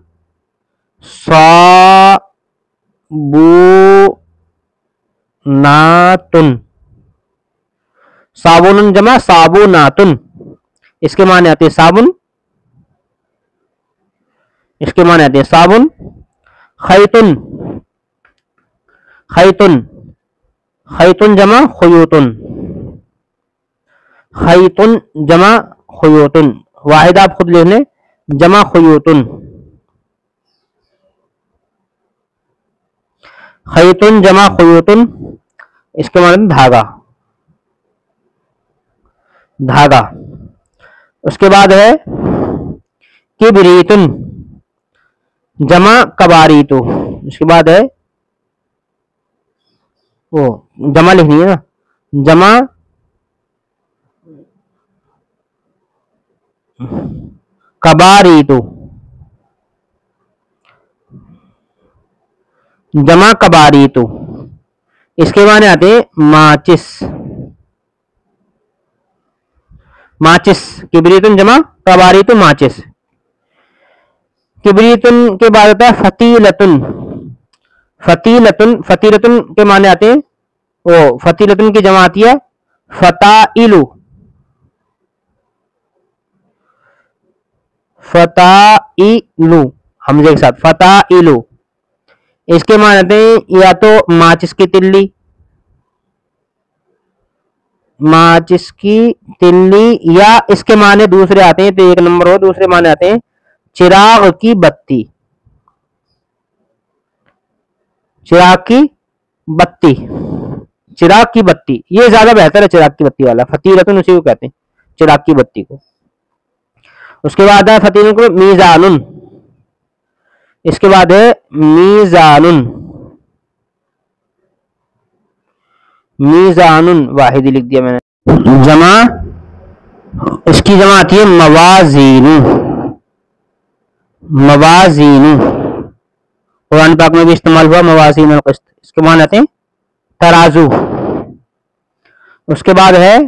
S1: साबुनातुन, साबुनुन जमा साबुनातुन। इसके माने आते हैं साबुन, इसके माने आते हैं साबुन। खैतुन, खैतुन, खैतुन जमा खुयूतुन, खैतुन जमा खुयूतुन। वाहिद आप खुद लिख लें, जमा खुयूतुन, खैतुन जमा खुयूतुन। इसके माने धागा, धागा। उसके बाद है किबरीतुन जमा कबारीतु। इसके बाद है वो जमा लिखनी है ना, जमा कबारीतु, जमा कबारीतु। इसके माने आते हैं माचिस, माचिस। किबरीतुन जमा कबारीतु माचिस। किबरीतुन के बाद आता है फतीलतुन। फतीलतुन, फतीलतुन के माने आते हैं, वो फतीलतुन की जमा आती है फताइलु, फताइलु हमजे के साथ, फताइलु। इसके माने आते हैं या तो माचिस की तिल्ली, माचिस की तिल्ली, या इसके माने दूसरे आते हैं, तो एक नंबर हो, दूसरे माने आते हैं चिराग की बत्ती, चिराग की बत्ती, चिराग की बत्ती। ये ज्यादा बेहतर है, चिराग की बत्ती वाला। फतीलतुन उसी को कहते हैं, चिराग की बत्ती को। उसके बाद है फतीलतुन को मीजानुन। इसके बाद है मीजानुन, मीजानुन वाहिदी लिख दिया मैंने। जमा, इसकी जमा आती है मवाजीनु, मवाजीनु। कुरान पाक में भी इस्तेमाल हुआ मवाजीन अल क़िस्त। इसके माने आते हैं तराजू। उसके बाद है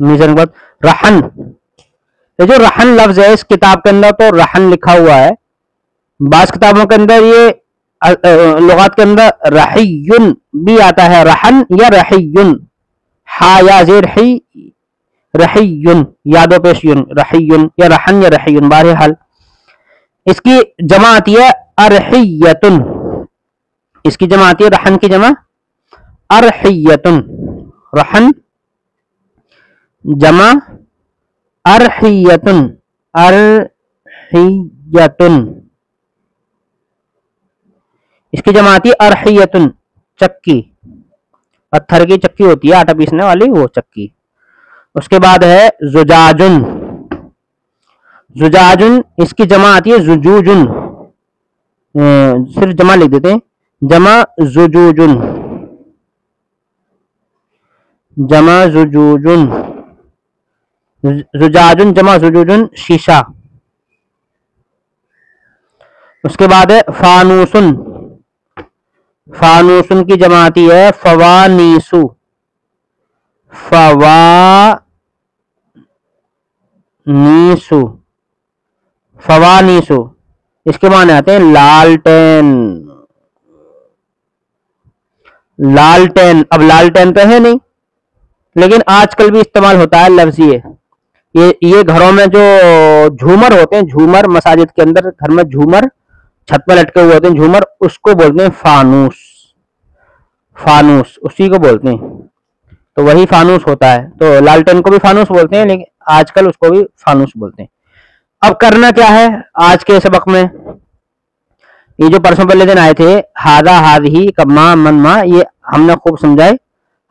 S1: मीजान के बाद रहन। ये जो रहन लफ्ज है, इस किताब के अंदर तो रहन लिखा हुआ है, बास किताबों के अंदर ये लुगात के अंदर रहीयुन भी आता है, रहन या रहीयुन, हा या जेर ही, रहीयुन, यादों पेश युन, रहीयुन या रहन या रहीयुन। बहरहाल इसकी जमा आती है अरहियतुन। इसकी जमा आती है रहन की जमा अरहियतुन, रहन जमा अरहियतुन, अरहियतुन। इसकी जमा आती है अरहियतुन, चक्की, पत्थर की चक्की होती है आटा पीसने वाली, वो चक्की। उसके बाद है जुजाजुन। जुजाजुन, इसकी जमा आती है जुजूजुन, सिर्फ जमा लिख देते हैं, जमा जुजूजुन, जमा जुजूजुन, जुजाजुन जमा जुजूजुन, शीशा। उसके बाद है फानूसुन। फानूसुन की जमा आती है फवानीसु, फवानीसु, फवानीसु। इसके माने आते हैं लालटेन, लालटेन। अब लालटेन तो है नहीं, लेकिन आजकल भी इस्तेमाल होता है लफ्ज ये घरों में जो झूमर होते हैं, झूमर मसाजिद के अंदर, घर में झूमर छत पर लटके हुए होते हैं, झूमर, उसको बोलते हैं फानूस, फानूस उसी को बोलते हैं। तो वही फानूस होता है। तो लालटेन को भी फानूस बोलते हैं, लेकिन आजकल उसको भी फानूस बोलते हैं। अब करना क्या है आज के सबक में, ये जो परसों पहले दिन आए थे हादा हादही कम्मा मन मा, ये हमने खूब समझाए।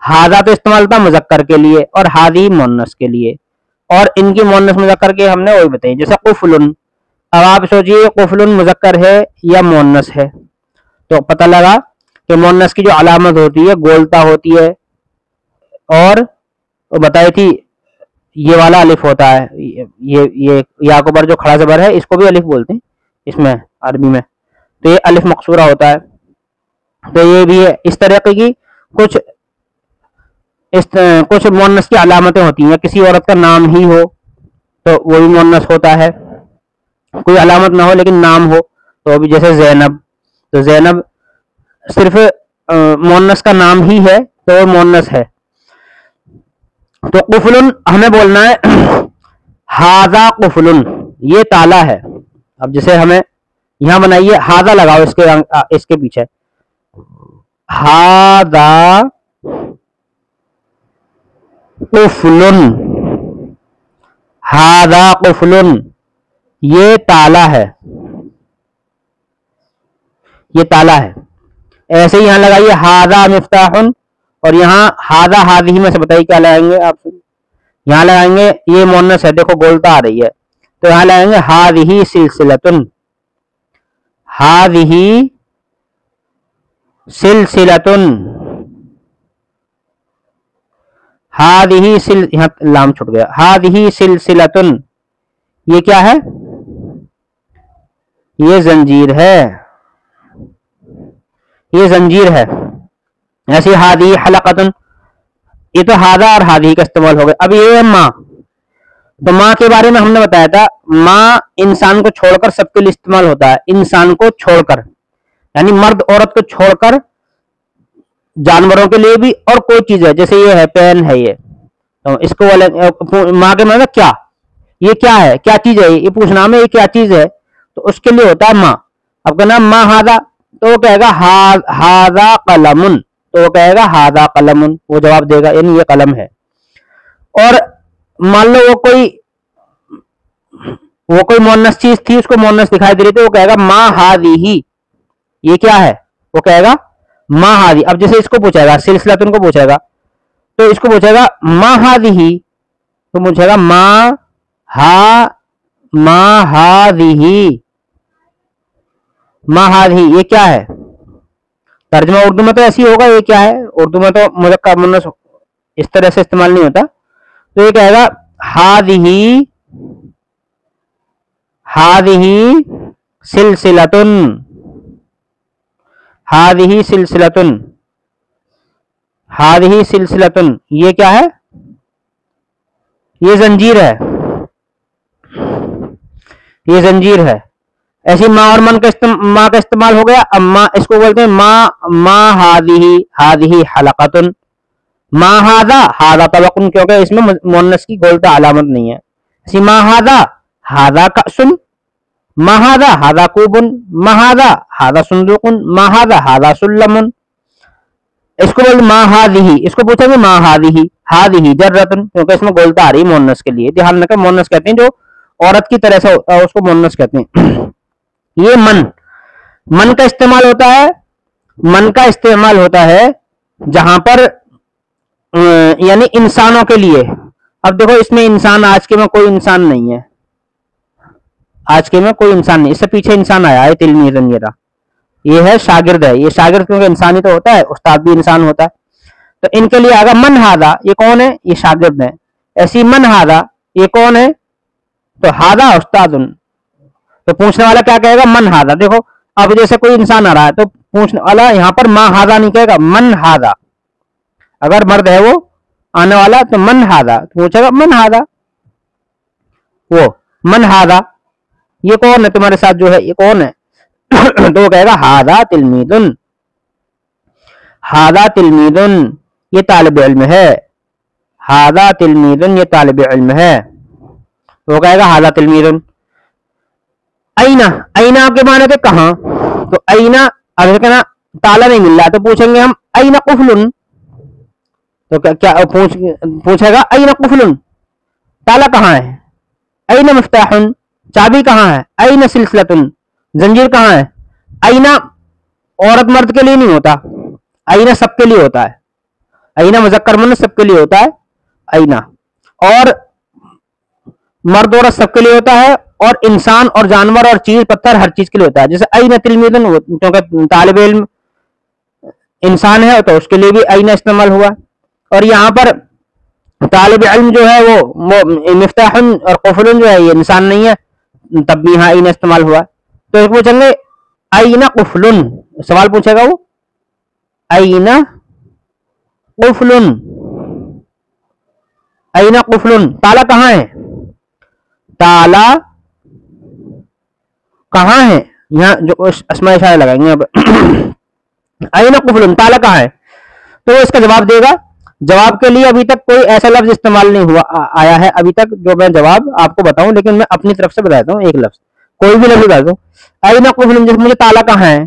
S1: हादा तो इस्तेमाल था मुजक्कर के लिए और हादी मुन्नस के लिए, और इनकी मुन्नस मुजक्कर के हमने वही बताई। जैसे कुफलुन, अब आप सोचिए कुफलुन मुजक्कर है या मुन्नस है, तो पता लगा कि मुन्नस की जो अलामत होती है गोलता होती है, और बताई थी ये वाला अलिफ होता है, ये या को पर जो खड़ा जबर है इसको भी अलिफ बोलते हैं इसमें अरबी में, तो ये अलिफ मकसूरा होता है। तो ये भी है, इस तरह की कुछ मुन्नस की अलामतें होती हैं। किसी औरत का नाम ही हो तो वो भी मुन्नस होता है, कोई अलामत ना हो लेकिन नाम हो, तो अभी जैसे जैनब, तो जैनब सिर्फ मुन्नस का नाम ही है तो वो मुन्नस है। तो कुफलुन हमें बोलना है हाजा कुफलुन, ये ताला है। अब जैसे हमें यहां बनाइए, हाजा लगाओ इसके पीछे, हादा कुफलुन, हादा कुफलुन, ये ताला है, ये ताला है। ऐसे ही यहां लगाइए हादा मिफ्ताहुन, और यहाँ हादा हादी में से बताइए क्या लगाएंगे आप। यहाँ लगाएंगे, ये मुन्नस है, देखो गोलता आ रही है, तो यहाँ लगाएंगे हादिही सिलसिलतुन, हादिही सिलसिलतुन, हादिही सिल, यहाँ लाम छूट गया, हादिही सिलसिलतुन, ये क्या है? ये जंजीर है, ये जंजीर है। ऐसी हादी हलकतुन, ये तो हादा और हादी का इस्तेमाल हो गया। अब ये है माँ, तो माँ के बारे में हमने बताया था, माँ इंसान को छोड़कर सबके लिए इस्तेमाल होता है, इंसान को छोड़कर, यानी मर्द औरत को छोड़कर जानवरों के लिए भी, और कोई चीज है, जैसे ये है पेन है, ये तो इसको वाले माँ के मतलब क्या, ये क्या है, क्या चीज है, ये पूछना में ये क्या चीज है, तो उसके लिए होता है माँ। अब कहना माँ हादा, तो वो कहेगा हादा कलमुन, तो वो कहेगा हादा कलमुन, वो जवाब देगा यानी ये कलम है। और मान लो वो कोई मोनस चीज थी, उसको मोनस दिखाई दे रही थी, वो कहेगा माँ हादी, ये क्या है, वो कहेगा माँ हादी। अब जैसे इसको पूछेगा, सिलसिला तुमको पूछेगा, तो इसको पूछेगा माँ हादी, तो पूछेगा माँ हादी, माँ हादी ये क्या है। तर्जमा उर्दू में तो ऐसी होगा, ये क्या है, उर्दू में तो मुज़क्कर मुन्नस इस तरह से इस्तेमाल नहीं होता, तो ये कहेगा हादिही, हादिही सिलसिलतुन, हादिही सिलसिलतुन, हादिही सिलसिलतुन, ये क्या है, ये जंजीर है, ये जंजीर है। ऐसी माँ और माँ का इस्तेमाल हो गया। अब माँ, इसको बोलते हैं माँ हादिही, हादिही हलकतुन, माँ हादा, हादा तवक्कुन, क्योंकि इसमें मुन्नस की गोलता अलामत नहीं है। ऐसी माँ हादा, हादा कसुन, माँ हादा, हादा कूबुन, माँ हादा, हादा सुंदुकुन, माँ हादा, हादा सुल्लमुन। इसको बोलते माँ हादिही, इसको पूछेंगे माँ हादिही, हादिही जर्रतुन, क्योंकि इसमें गोलता आ रही मुन्नस के लिए। ध्यान रखें, मुन्नस कहते हैं जो औरत की तरह से उसको मुन्नस कहते हैं। ये मन का इस्तेमाल होता है, मन का इस्तेमाल होता है जहां पर यानी इंसानों के लिए। अब देखो इसमें इंसान, आज के में कोई इंसान नहीं है, आज के में कोई इंसान नहीं, इससे पीछे इंसान आया है तिलमीज़न, ये है शागिर्द है, ये शागिर्द क्योंकि इंसान ही तो होता है, उस्ताद भी इंसान होता है। तो इनके लिए आगा मन हादा, ये कौन है, ये शागिर्द है। ऐसी मन हादा, ये कौन है, तो हादा उस्तादुन, तो पूछने वाला क्या कहेगा, मन हादा। देखो अब जैसे कोई इंसान आ रहा है तो पूछने वाला यहाँ पर माँ हादा नहीं कहेगा, मन हादा। अगर मर्द है वो आने वाला तो मन हादा, तो पूछेगा मन हादा, वो मन हादा, ये कौन है तुम्हारे साथ जो है, ये कौन है, तो वो कहेगा हादा तिलमीदुन, हादा तिलमीदुन, ये तालिब इल्म है, हादा तिलमीदुन, ये तालिब इल्म है, तो वो कहेगा हादा तिलमीदुन। आईना, आईना के माने थे कहां, तो आईना, अगर कहना ताला नहीं मिल रहा तो पूछेंगे हम आईना कुफलुन, तो क्या पूछेगा आईना कुफलुन, ताला कहाँ है, आईना मफ्ताहुन, चाबी कहाँ है, आईना सिलसिलतुन, जंजीर कहाँ है। आईना औरत मर्द के लिए नहीं होता, आईना सबके लिए होता है, आईना मुज़क्कर मुन्नस सबके लिए होता है आईना, और मर्द औरत सबके लिए होता है, और इंसान और जानवर और चीज पत्थर हर चीज के लिए होता है। जैसे आईना तिलमीदुन, क्योंकि तालिब इल्म इंसान है तो उसके लिए भी आईना इस्तेमाल हुआ। और यहाँ पर तालिब इल्म जो है वो मिफ्ताहुन और कुफलुन जो है ये इंसान नहीं है, तब भी यहाँ आईना इस्तेमाल हुआ। तो पूछेंगे आईना कुफलुन, सवाल पूछेगा वो आईना कुफलुन, आईना कुफलुन, ताला कहाँ है, ताला कहाँ है, यहाँ जो अस्मा इशारा लगाएंगे यहाँ पर आईना कुफलुन, ताला कहाँ है, तो इसका जवाब देगा। जवाब के लिए अभी तक कोई ऐसा लफ्ज इस्तेमाल नहीं हुआ आया है अभी तक जो मैं जवाब आपको बताऊं, लेकिन मैं अपनी तरफ से बताता हूँ एक लफ्ज, कोई भी लफ्ज बता दो। आईना कुफलुन, जैसे मुझे ताला कहाँ है,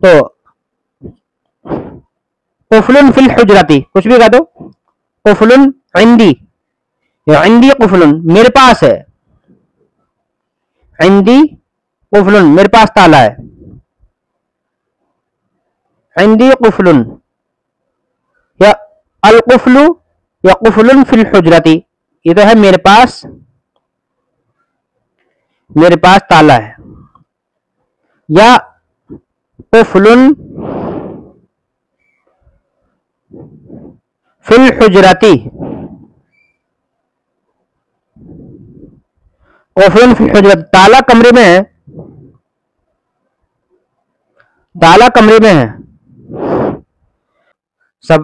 S1: तो कुफलुन फिल हुजरती, कुछ भी कह दो, कुफलुन इंदी, इंदी कुफलुन मेरे पास है, इंदी कुफलुन मेरे पास ताला है, इंदी कुफलुन, या अल कुफलु या कुफलुन फिल हुजरती, ये तो है मेरे पास ताला है, या कुफलुन फिल हुजरती, कुफुलन फिल हुजरती, ताला कमरे में है, ताला कमरे में है। सब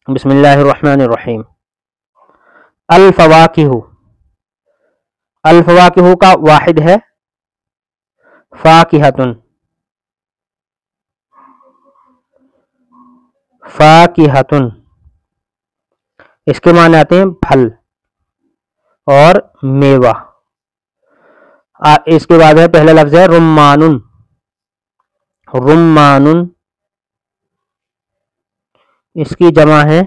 S1: बिस्मिल्लाहिर्रहमानिर्रहीम। अल फवाकिहु, अल फवाकिहु का वाहिद है फाकिहतुन, फाकिहतुन, इसके माने आते हैं फल और मेवा। इसके बाद है पहला लफ्ज है रुम्मानुन, रुम्मानुन, इसकी जमा है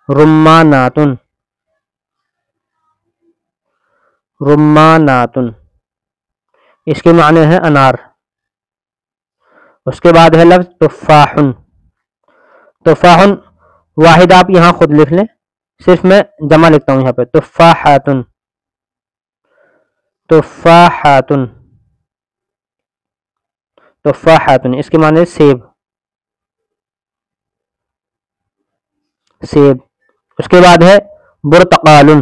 S1: रुम्मानातुन, रुम्मानातुन, इसके माने हैं अनार। उसके बाद है लफ्ज तुफ़ाहुन, तुफ़ाहुन वाहिद आप यहां खुद लिख लें, सिर्फ मैं जमा लिखता हूं यहां पे, तुफ़ाहातुन, तुफ़ाहातुन, तुफ़ाहातुन, इसके माने सेब, सेब। उसके बाद है बुर्तकालुन,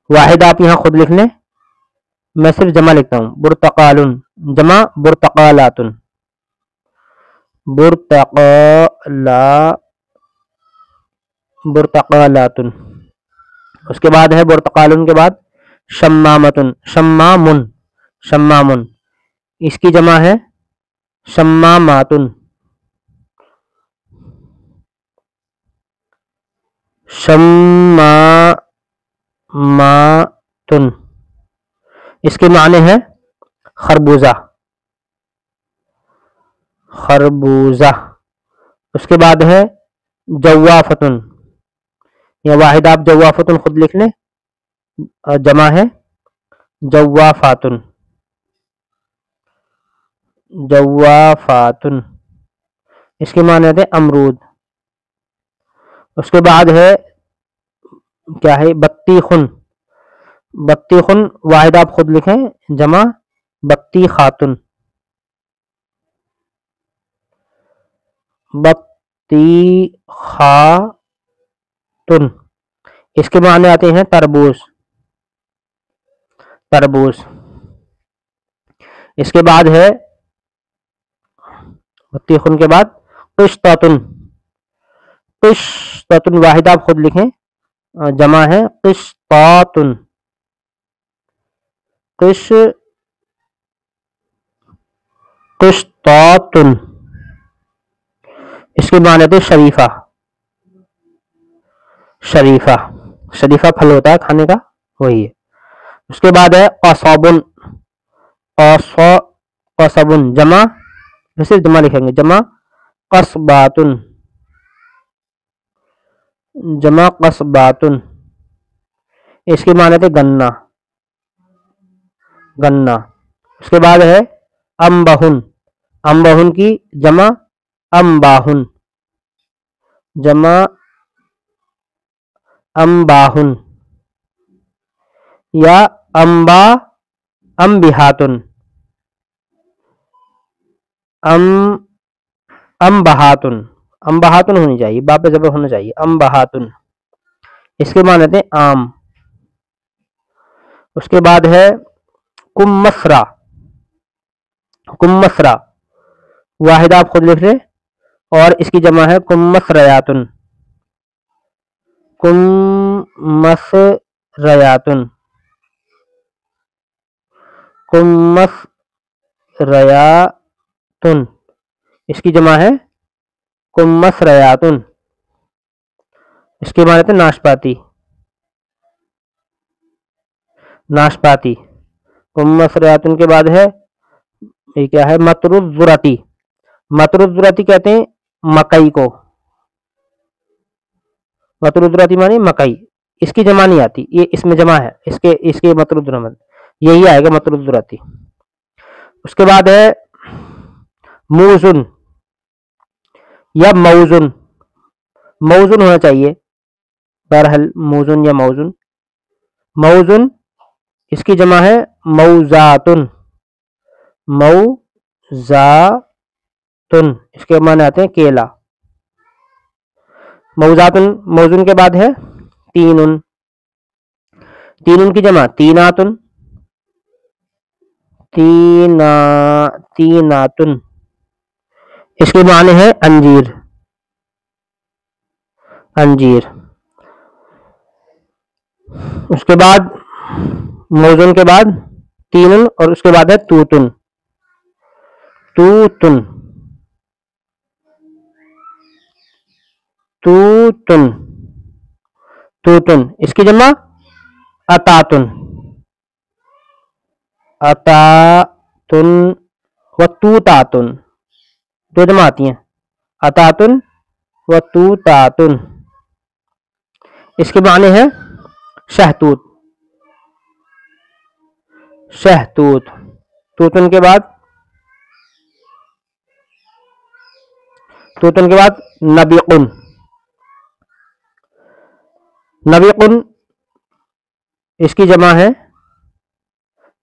S1: वाहिद आप यहां खुद लिख लें, मैं सिर्फ जमा लिखता हूं, बुर्तकालुन, जमा बुर्तकालातुन, बुर्तकाला, बुर्तकालातुन। उसके बाद है बुर्तकालुन के बाद शम्मामतुन, शम्मामुन, शम्मामुन, इसकी जमा है शम्मामातुन, शम्मामातुन, इसके माने हैं खरबूजा, खरबूजा। उसके बाद है जवाफतुन, या वाहिद आप जवाफतुन खुद लिख लें, जमा है जवाफातुन, जवाफातुन, इसके माने थे अमरूद। उसके बाद है क्या है बत्तीखुन, बत्तीखुन वाहिद आप खुद लिखें, जमा बत्ती खातुन, बत्ती खातुन, इसके माने आते हैं तरबूज, तरबूज। इसके बाद है बत्तीखुन के बाद किश्तातुन, किश्तातुन वाहिद आप खुद लिखें, जमा है किश्तातुन, किश्तातुन, इसके माने थे शरीफा, शरीफा, शरीफा फल होता है खाने का, वही है। उसके बाद है कसाबुन, कसाबुन, जमा सिर्फ जमा लिखेंगे, जमा कसबातुन, जमा कसबातुन, इसके माने थे गन्ना, गन्ना। उसके बाद है अम्बहुन, अम्बहुन की जमा अम्बाहुन, जमा अम्बाहुन, या अम्बा अम्बिहातुन, अम्बहातुन, अम्बहातुन होनी चाहिए, बा पे जबर होना चाहिए, अम्बहातुन, इसके माने थे आम। उसके बाद है कुम्मसरा, कुम्मसरा वाहिद आप खुद लिख लें, और इसकी जमा है कुम्मसरयातुन, कुम्मसरयातुन, कुम्मसरयातुन, इसकी जमा है कुम्मसरयातुन, इसके माने थे नाशपाती, नाशपाती। कुम्मसरयातुन के बाद है ये क्या है मतरुज़ुरती, मतरुज़ुरती कहते हैं मकई को, मतरुज़ुरती माने मकई, इसकी जमा नहीं आती, ये इसमें जमा है, इसके इसके मतरुज़ुरती यही आएगा मतरुज़ुरती। उसके बाद है मूजुन या मौजुन, मौजुन होना चाहिए, बहरहाल मूजुन या मौजुन, मौजुन, इसकी जमा है मौजातुन, मौजातुन, इसके माने आते हैं केला, मौजातुन, मौजून के बाद है तीनुन, तीनुन की जमा तीनातुन, तीनातुन। इसके माने हैं अंजीर, अंजीर। उसके बाद मौजून के बाद तीनुन और उसके बाद है तूतुन, तूतुन, तूतुन, तूतुन। इसकी जमा अतातुन, अतातुन व तूतातुन, दो जमा आती हैं, अतातुन व तूतातुन। इसके माने हैं शहतूत, शहतूत। तूतुन के बाद, तूतुन के बाद नबीकुन, नबीकुन। इसकी जमा है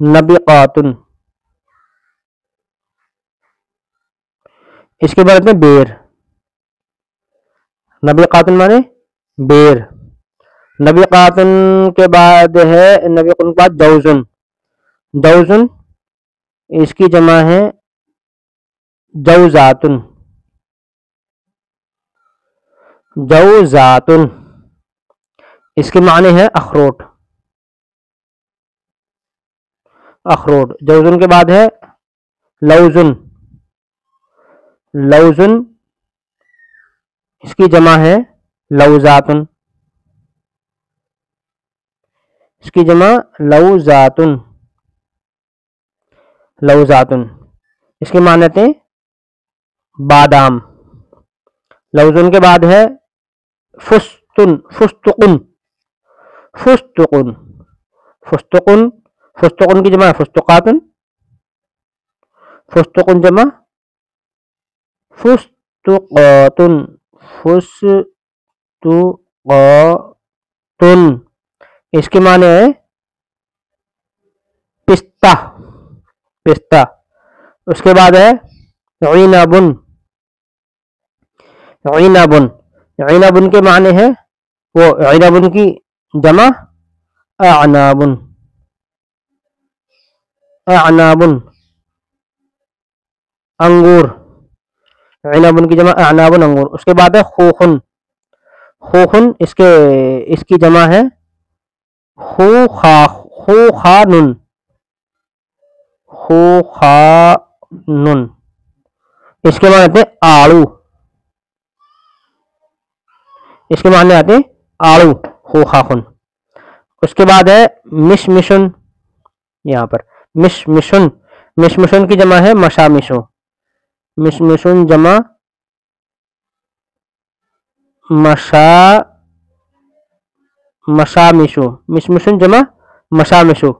S1: नबीकातुन। इसके बाद में बेर, नबीकातुन माने बेर। नबीकातुन के बाद है, नबीकुन के बाद जौजुन, जौजुन। इसकी जमा है जौजातुन, जौजातुन। इसके माने हैं अखरोट, अखरोट। जौजुन के बाद है लौजुन, लौजुन। इसकी जमा है लौजातुन, इसकी जमा लौजातुन, लौजातुन। इसके माने थे बादाम। लौजुन के बाद है फुस्तुन, फुस्तुकुन, फुस्तुकुन, फुस्तुकुन। फुस्तुकुन की जमा फुस्तुकातुन, फुस्तुकुन जमा फुस्तुकातुन, फुस्तुकातुन। इसके माने है पिस्ता, पिस्ता। उसके बाद है इनाबुन, इनाबुन। इनाबुन के माने हैं वो, इनाबुन की जमा अनाबुन, अनाबुन, अंगूर। इनाबुन की जमा अनाबुन, अंगूर। उसके बाद है खूखुन, खूखुन। इसकी जमा है खूखानुन, खूखानुन। इसके माने आते हैं आड़ू, इसके माने आते हैं आड़ू, खूखाखुन। उसके बाद है मिशमिशुन, यहाँ पर मिशमिशुन। मिशमिशुन की जमा है मशामिशु, मिशमिशुन जमा मशामिशु, मिशमिशुन जमा मशामिशु।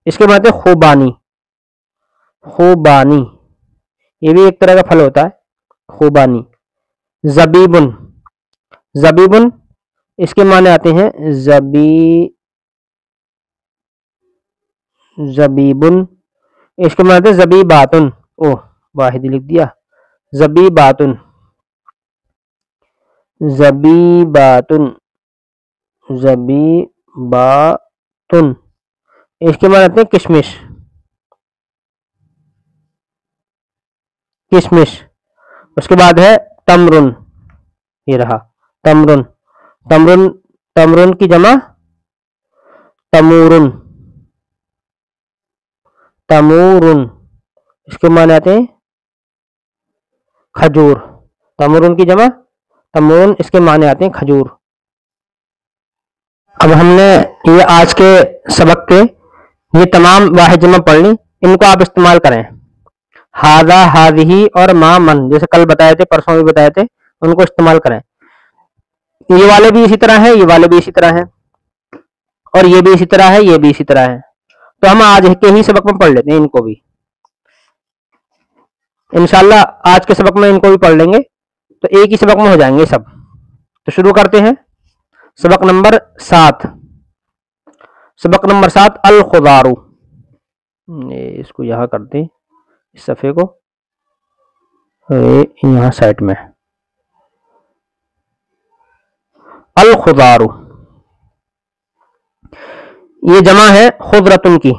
S1: इसके बाद है खुबानी, खुबानी। ये भी एक तरह का फल होता है, खुबानी। जबीबुन, जबीबुन। इसके माने आते हैं जबीबुन। इसके माने आते हैं जबीबातुन। ओह, वाहिद लिख दिया, जबीबातुन, जबीबातुन, जबीबातुन। इसके माने आते हैं किशमिश, किशमिश। उसके बाद है तमरुन, ये रहा तमरुन, तमरुन। तमरुन की जमा तमूरुन, तमूरुन। इसके माने आते हैं खजूर, तमरुन की जमा तमरुन। इसके माने आते हैं खजूर। अब हमने ये आज के सबक के ये तमाम वाहिद जमा पढ़ ली, इनको आप इस्तेमाल करें। हादा, हादिही और मा, मन, जैसे कल बताए थे, परसों भी बताए थे, उनको इस्तेमाल करें। ये वाले भी इसी तरह है, ये वाले भी इसी तरह है, और ये भी इसी तरह है, ये भी इसी तरह है। तो हम आज के ही सबक में पढ़ लेते हैं इनको भी, इंशाल्लाह आज के सबक में इनको भी पढ़ लेंगे, तो एक ही सबक में हो जाएंगे सब। तो शुरू करते हैं सबक नंबर 7। सबक नंबर 7 अल खुदारू। इसको यहां करते हैं, इस सफ़े को यहाँ साइड में। अल खुदारू, ये जमा है खुदरतुन की।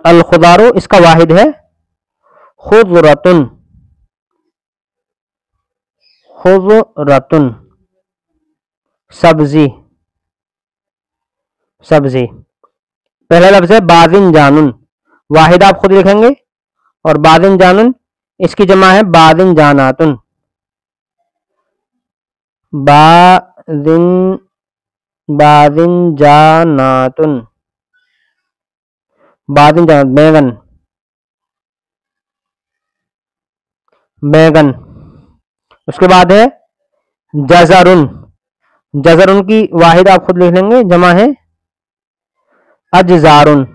S1: अल खुदारू इसका वाहिद है खुदरतुन, खुदरतुन सब्जी, सब्जी। पहला लफ्ज है बाजिन जानुन, वाहिद आप खुद लिखेंगे, और बाजिन जानुन इसकी जमा है बाजिन जानातुन, बाजिन बाजिन जानातुन, बाजिन जानात बैगन, बैगन। उसके बाद है जजरुन, जजरुन की वाहिद आप खुद लिख लेंगे, जमा है अजजारुन,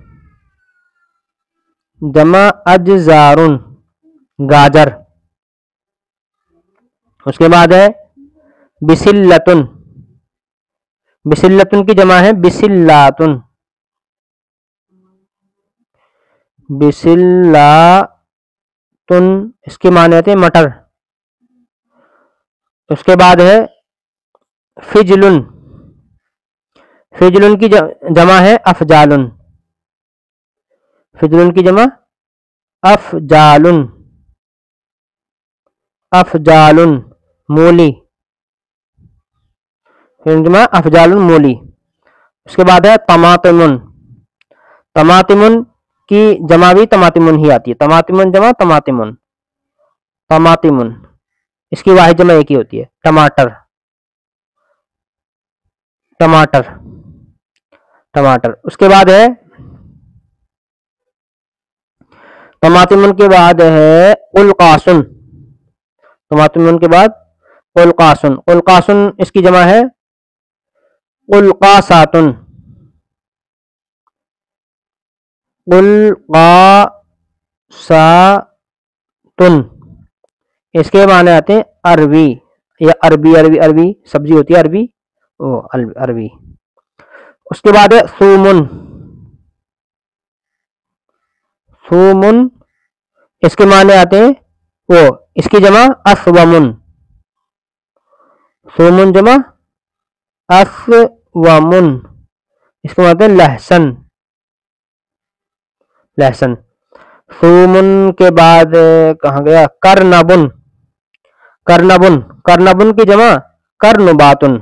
S1: जमा अजजारुन गाजर। उसके बाद है बिसिल्लतुन, बिसिल्लतुन की जमा है बिसिल्लातुन, बिसिल्लातुन इसके माने आते हैं मटर। उसके बाद है फिजलुन, फिजलुन की जमा है अफजालुन, फिजलुन की जमा अफजालुन, अफजालुन मूली, फिर जमा अफजालुन मूली। उसके बाद है तमातिमुन, तमातिमुन की जमा भी तमातिमुन ही आती है, तमातिमुन जमा तमातिमुन, तमातिमुन इसकी वाहिद जमा एक ही होती है, टमाटर, टमाटर, टमाटर। उसके बाद है तमातिमुन के बाद है उल्कासुन, तमातिमुन के बाद उल्कासुन, उल्कासुन इसकी जमा है उल्कासातुन, उल्कासातुन इसके माने आते हैं अरबी, या अरबी, अरबी अरबी सब्जी होती है अरबी, वो अरबी। उसके बाद है सूमुन, सूमुन इसके माने आते हैं वो, इसकी जमा अस्वमुन, सूमुन जमा अस्वमुन इसके माने आते हैं लहसन, लहसन। सूमुन के बाद कहाँ गया करनबुन, करनबुन, करनबुन की जमा करनुबातुन,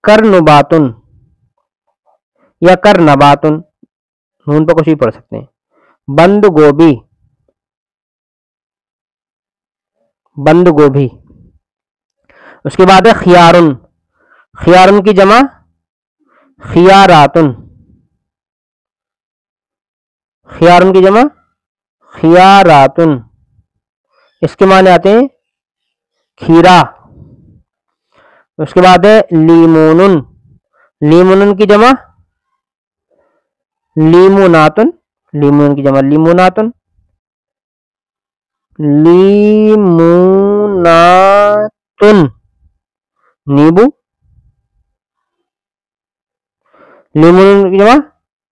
S1: करनुबातुन या करनबातुन, नून पर कुछ भी पढ़ सकते हैं। बंद गोभी, बंद गोभी। उसके बाद है खियारुन, खियारुन की जमा खियारातुन, खियारुन की जमा खियारातुन इसके माने आते हैं खीरा। उसके बाद है लीमोनुन, लीमोनुन की जमा लीमुनातुन, लीमोनुन की जमा लीमुनातुन, लीमुनातुन नींबू, लीमोनुन की जमा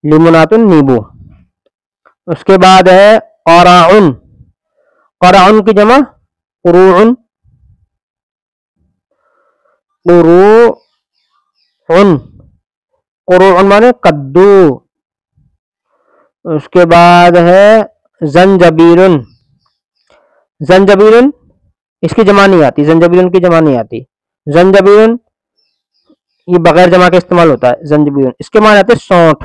S1: लीमुनातुन नींबू। उसके बाद है क़राउन, क़राउन की जमा क़ुरूउन, क़ुरूउन, क़ुरूउन माने कद्दू। उसके बाद है जंजबीरुन, जंजबीरुन इसकी जमा नहीं आती, जंजबीरुन की जमा नहीं आती, जंजबीरुन ये बगैर जमा के इस्तेमाल होता है जंजबीरुन। इसके माने आते हैं सौंठ,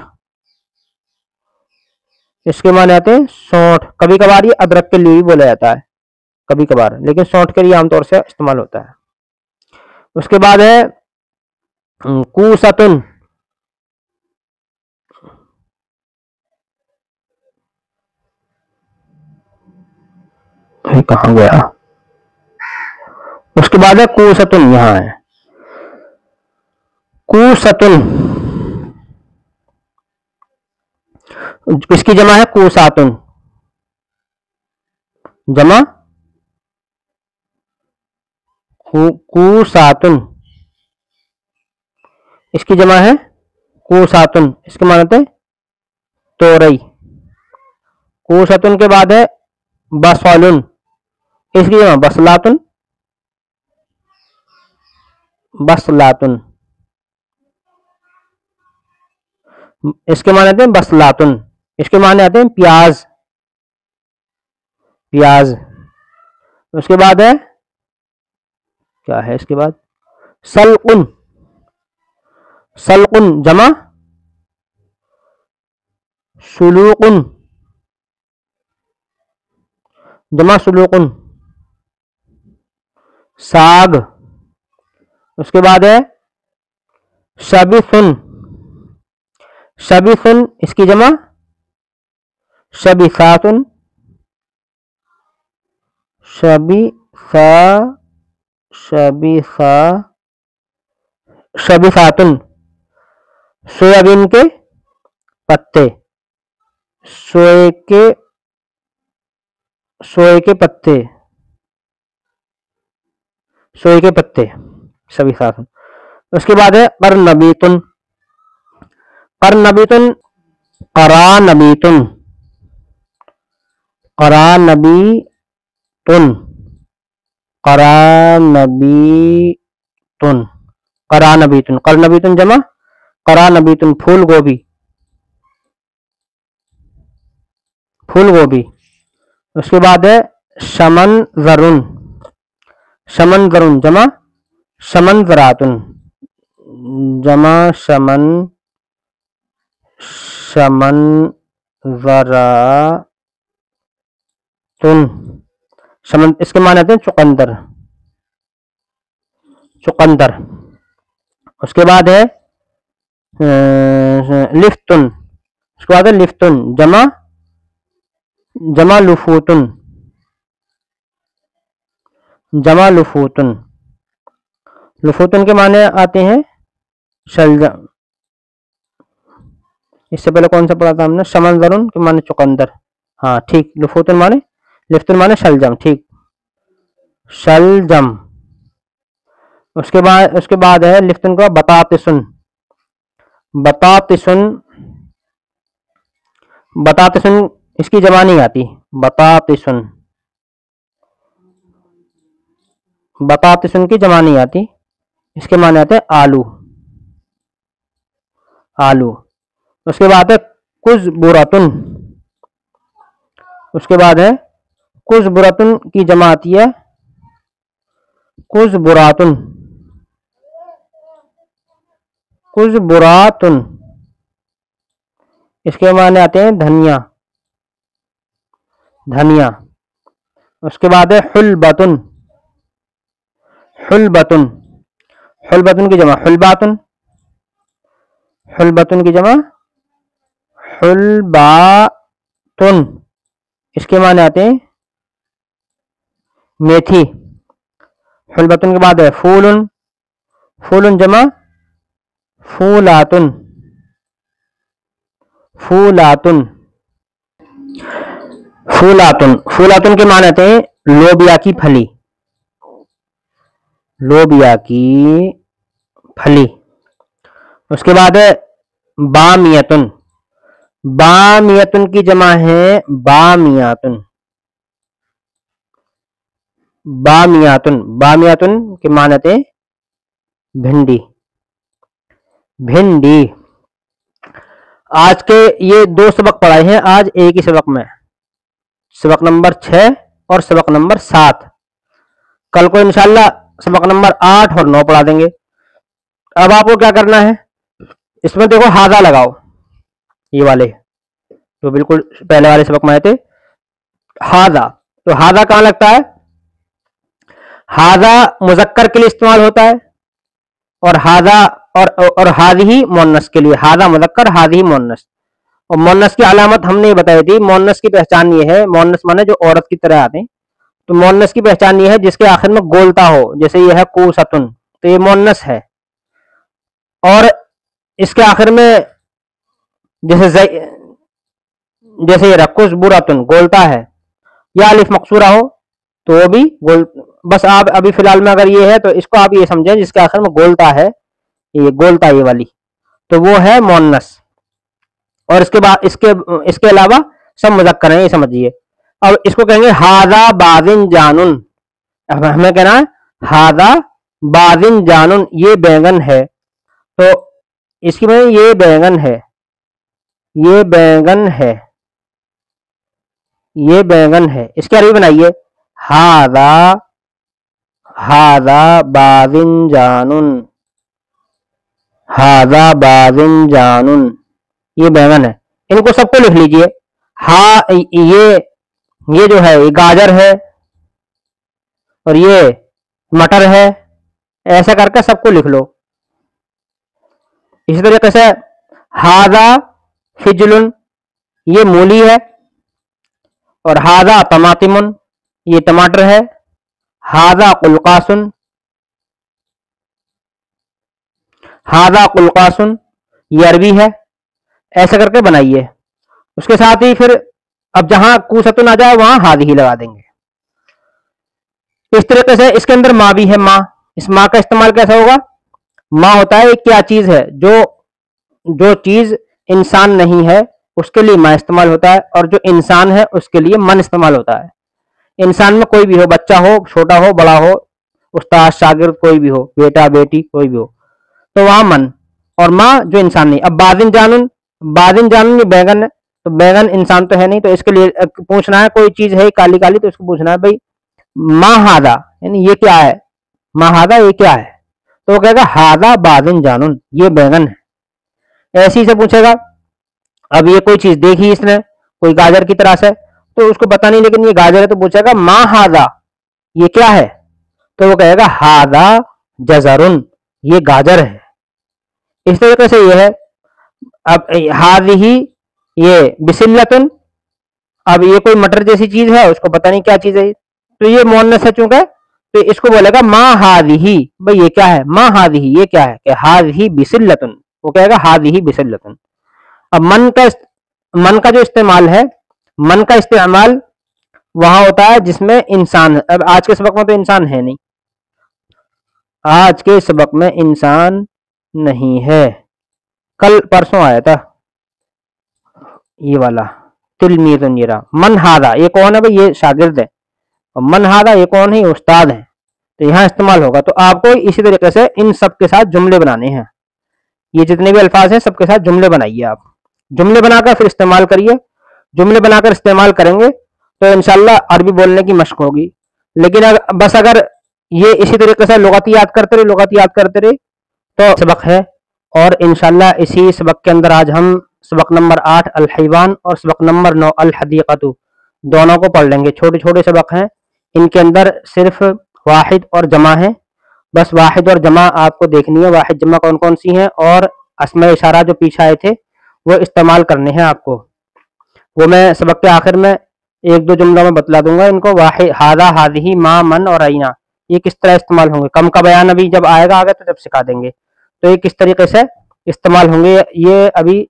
S1: इसके माने आते हैं सौंठ। कभी कभार ये अदरक के लिए भी बोला जाता है, कभी कभार, लेकिन सौंठ के लिए आमतौर से इस्तेमाल होता है। उसके बाद है कूसतुन, कहाँ गया, उसके बाद है कूसतुन, यहां है कूसतुन, इसकी जमा है कूसातुन, जमा कूसातुन, इसकी जमा है कूसातुन, इसके मानते तोरई। कूसातुन के बाद है बसलुन, इसकी जमा बसलातुन, बसलातुन। इसके माने आते हैं बसलातुन, इसके माने आते हैं प्याज, प्याज। उसके बाद है क्या है, इसके बाद सलकुन, सलकुन जमा सुलूकुन, जमा सुलूकुन, साग। उसके बाद है शबिसुन, शबिसुन इसकी जमा शबिसातुन, शबिसा, शबिसा, शबिसातुन। सोयाबीन के पत्ते, सोए के, सोए के पत्ते, सोए के पत्ते, शबिसातुन। उसके बाद है करनबीतुन, करनबीतुन, करानबीतुन, करानबीतुन, करानबीतुन, करानबीतुन, करनबीतुन जमा करानबीतुन, फूल गोभी, फूल गोभी। उसके बाद है शमनजरुन, शमनजरुन जमा शमनजरातुन, जमा शमन, शमनजरातुन, शमन। इसके माने आते हैं चुकंदर, चुकंदर। उसके बाद है लिफ्तुन, उसके बाद है लिफ्तुन जमा जमा लुफूतुन, जमा लुफूतुन। लुफूतुन के माने आते हैं शलजम। इससे पहले कौन सा पढ़ा था हमने, शमनजरुन के माने चुकंदर। हाँ ठीक, लुफूतुन माने, लिफ्तुन माने शलजम, ठीक, शलजम। उसके बाद है लिफ्तुन का बतातिसुन, बतातिसुन, बतातिसुन इसकी जमा नहीं आती, बतातिसुन, बतातिसुन की जमा नहीं आती। इसके माने आते हैं आलू, आलू। उसके बाद है कुज़बुरतुन, उसके बाद है कुज़बुरतुन की जमा आती है कुज़बुरातुन, कुज़बुरातुन। इसके माने आते हैं धनिया, धनिया। उसके बाद है हुलबतुन, हुलबतुन, हुलबतुन की जमा हुलबातुन, हुलबतुन की जमा हुलबातुन। इसके माने आते हैं मेथी। हुलबतुन के बाद है फूलुन, फूलुन जमा फूलातुन, फूलातुन, फूलातुन। फूलातुन के माने आते हैं लोबिया की फली, लोबिया की फली। उसके बाद है बामियतुन, बामियतुन की जमा है बामियातुन, बामियातुन। बामियातुन के माने आते हैं भिंडी, भिंडी। आज के ये 2 सबक पढ़ाए हैं आज एक ही सबक में, सबक नंबर 6 और सबक नंबर 7। कल को इंशाल्लाह सबक नंबर 8 और 9 पढ़ा देंगे। अब आपको क्या करना है, इसमें देखो हाजा लगाओ, ये वाले तो बिल्कुल पहले वाले सबक में आए थे हाजा। तो हाजा कहां लगता है, हाजा मुजक्कर के लिए इस्तेमाल होता है और हाजा और हाज़िही मुअन्नस के लिए, हाजा मुजक्कर हाज़िही मुअन्नस। और मुअन्नस की अलामत हमने बताई थी, मुअन्नस की पहचान ये है, मुअन्नस माने जो औरत की तरह आते हैं, तो मुअन्नस की पहचान ये है जिसके आखिर में गोलता हो, जैसे ये है कूसतुन, तो ये मुअन्नस है। और इसके आखिर में जैसे ये रकुस बुरातुन गोलता है, या अलिफ मकसूरा हो तो वो भी गोल। बस आप अभी फिलहाल में अगर ये है तो इसको आप ये समझें जिसके आखिर में गोलता है, ये गोलता ये वाली, तो वो है मुअन्नस। और इसके बाद इसके अलावा सब मुज़क्कर हैं, ये समझिए। अब इसको कहेंगे हादा बादिन जानुन। अब हमें कहना है हादा बादिन जानुन, ये बैंगन है। तो इसकी मतलब ये बैंगन है, ये बैंगन है, ये बैंगन है। इसकी अरबी बनाइए हादा, हादा बादिन जानुन, हादा बादिन जानुन, ये बैंगन है। इनको सबको लिख लीजिए। ये जो है ये गाजर है और ये मटर है, ऐसा करके सबको लिख लो। इसी तरीके से हादा फिजलुन, ये मूली है, और हादा तमातिमुन, ये टमाटर है। हादा कुलकासुन, हादा कुलकासुन, ये अरबी है। ऐसा करके बनाइए। उसके साथ ही फिर अब जहां कुसतुन आ जाए वहां हादी ही लगा देंगे। इस तरीके से इसके अंदर माँ भी है, माँ। इस माँ का इस्तेमाल कैसा होगा? माँ होता है क्या चीज है, जो चीज इंसान नहीं है उसके लिए माँ इस्तेमाल होता है, और जो इंसान है उसके लिए मन इस्तेमाल होता है। इंसान में कोई भी हो, बच्चा हो, छोटा हो, बड़ा हो, उस्ताद शागिर्द कोई भी हो, बेटा बेटी कोई भी हो, तो वहां मन, और माँ जो इंसान नहीं। अब बादिन जानून, बादिन जानून ये बैगन है, तो बैगन इंसान तो है नहीं, तो इसके लिए पूछना है कोई चीज है काली काली, तो इसको पूछना है भाई माँ हादा, यानी ये क्या है, माँ हादा ये क्या है, तो वो कहेगा हादा बादिन जानून, ये बैगन है। ऐसे ही से पूछेगा। अब ये कोई चीज देखी इसने, कोई गाजर की तरह से, तो उसको पता नहीं लेकिन ये गाजर है, तो पूछेगा माँ हादा, ये क्या है, तो वो कहेगा हादा जजरुन, ये गाजर है। इस तरीके से ये है। अब हादिही ये बिसिल्लतुन, अब ये कोई मटर जैसी चीज है, उसको पता नहीं क्या चीज है, तो ये मुअन्नस है चूंकि, तो इसको बोलेगा माँ हादिही, भाई ये क्या है, माँ हादिही ये क्या है, कि हादिही बिसिल्लतुन, वो कहेगा हादिही बिसिल्लतुन। अब मन का जो इस्तेमाल है, मन का इस्तेमाल वहां होता है जिसमें इंसान है। अब आज के सबक में तो इंसान है नहीं, आज के सबक में इंसान नहीं है। कल परसों आया था ये वाला तिलमीज़ुन यरा मन हादा, ये कौन है भाई, ये शागिर्द है, और मन हादा ये कौन है, ये उस्ताद है। तो यहाँ इस्तेमाल होगा। तो आपको इसी तरीके से इन सब के साथ जुमले बनाने हैं। ये जितने भी अल्फाज हैं सबके साथ जुमले बनाइए आप, जुमले बनाकर फिर इस्तेमाल करिए। जुमले बनाकर इस्तेमाल करेंगे तो इंशाल्लाह अरबी बोलने की मशक होगी। लेकिन बस अगर ये इसी तरीके से लुगत याद करते रहे, लुगत याद करते रहे, तो सबक है। और इंशाल्लाह इसी सबक के अंदर आज हम सबक नंबर 8 अल हैवान और सबक नंबर 9 अल हदीक़तु दोनों को पढ़ लेंगे। छोटे छोटे सबक हैं, इनके अंदर सिर्फ वाहिद और जमा है। बस वाहिद और जमा आपको देखनी है, वाहिद जमा कौन कौन सी हैं, और अस्मा इशारा जो पीछे आए थे वो इस्तेमाल करने हैं आपको। वो मैं सबक के आखिर में एक दो जुमलों में बतला दूंगा इनको। वाहिद हादा हादिही माँ मन और आईना ये किस तरह इस्तेमाल होंगे। कम का बयान अभी जब आएगा आगे तो जब सिखा देंगे, तो ये किस तरीके से इस्तेमाल होंगे ये अभी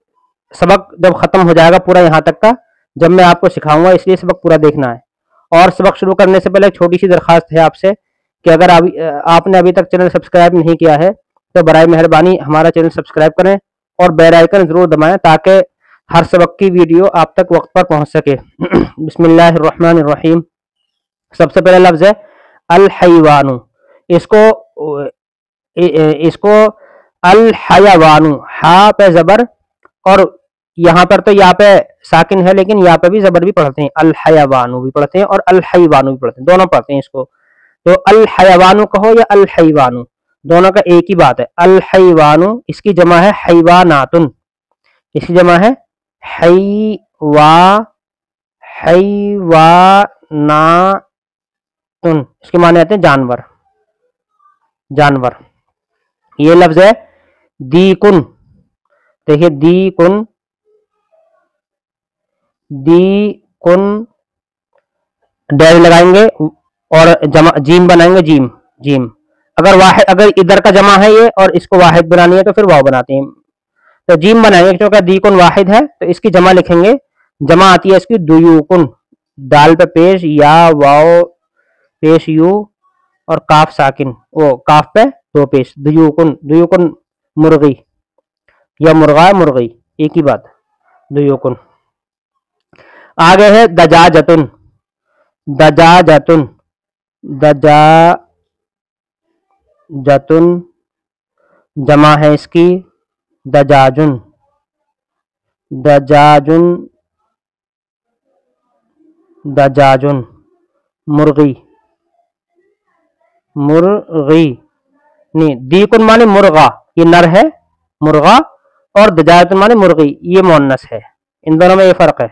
S1: सबक जब खत्म हो जाएगा पूरा यहाँ तक का, जब मैं आपको सिखाऊंगा, इसलिए सबक पूरा देखना है। और सबक शुरू करने से पहले एक छोटी सी दरखास्त है आपसे कि अगर आपने अभी तक चैनल सब्सक्राइब नहीं किया है तो बराए मेहरबानी हमारा चैनल सब्सक्राइब करें और बेल आइकन जरूर दबाएं ताकि हर सबक की वीडियो आप तक वक्त पर पहुंच सके। बिस्मिल्लाहिर्रहमानिर्रहीम। सबसे पहला लफ्ज है अल हैवानु, इसको अल हयावानु, हा पे जबर, और यहाँ पर तो यहाँ पे साकिन है लेकिन यहाँ पे भी जबर भी पढ़ते हैं, अल हयावानु भी पढ़ते हैं और अल हैवानु भी पढ़ते हैं, दोनों पढ़ते हैं इसको। तो अल हयावानु कहो या अल हैवानु, दोनों का एक ही बात है। अल हैवानु इसकी जमा है हैवानातुन, इसकी जमा है हैवानातुन, इसके माने आते हैं जानवर, जानवर। ये लफ्ज है दीकुन, देखिए दीकुन, दीकुन डैश लगाएंगे और जमा जीम बनाएंगे, जीम जीम। अगर वाहिद, अगर इधर का जमा है ये और इसको वाहिद बनानी है तो फिर वाव बनाते हैं, तो जीम बनाएंगे क्योंकि दीकुन वाहिद है तो इसकी जमा लिखेंगे। जमा आती है इसकी दुयूकुन, दाल पे पेश, या वाव पेश यू और काफ साकिन, वो काफ पे दो पेश, दुयूकुन। दुयूकुन मुर्गी या मुर्गा मुर्गी एक ही बात, दुयूकुन। आगे है दजाजतुन, दजाजतुन, दजाजतुन जमा है इसकी दजाजुन, दजाजुन, दजाजुन मुर्गी, मुर्गी नहीं, दीकुन माने मुर्गा, ये नर है मुर्गा, और दजाजतुन माने मुर्गी, ये मुअन्नस है। इन दोनों में ये फर्क है,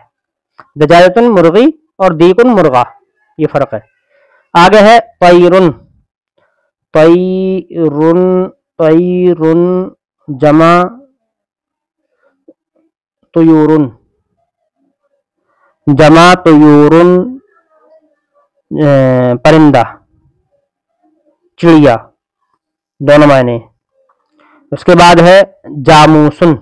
S1: दजाजतुन मुर्गी और दीकुन मुर्गा, ये फर्क है। आगे है तैरुन, तैरुन, तैरुन जमा तुयूरुन, जमा तुयूरुन परिंदा, चिड़िया, दोनों मायने। उसके बाद है जामूसुन,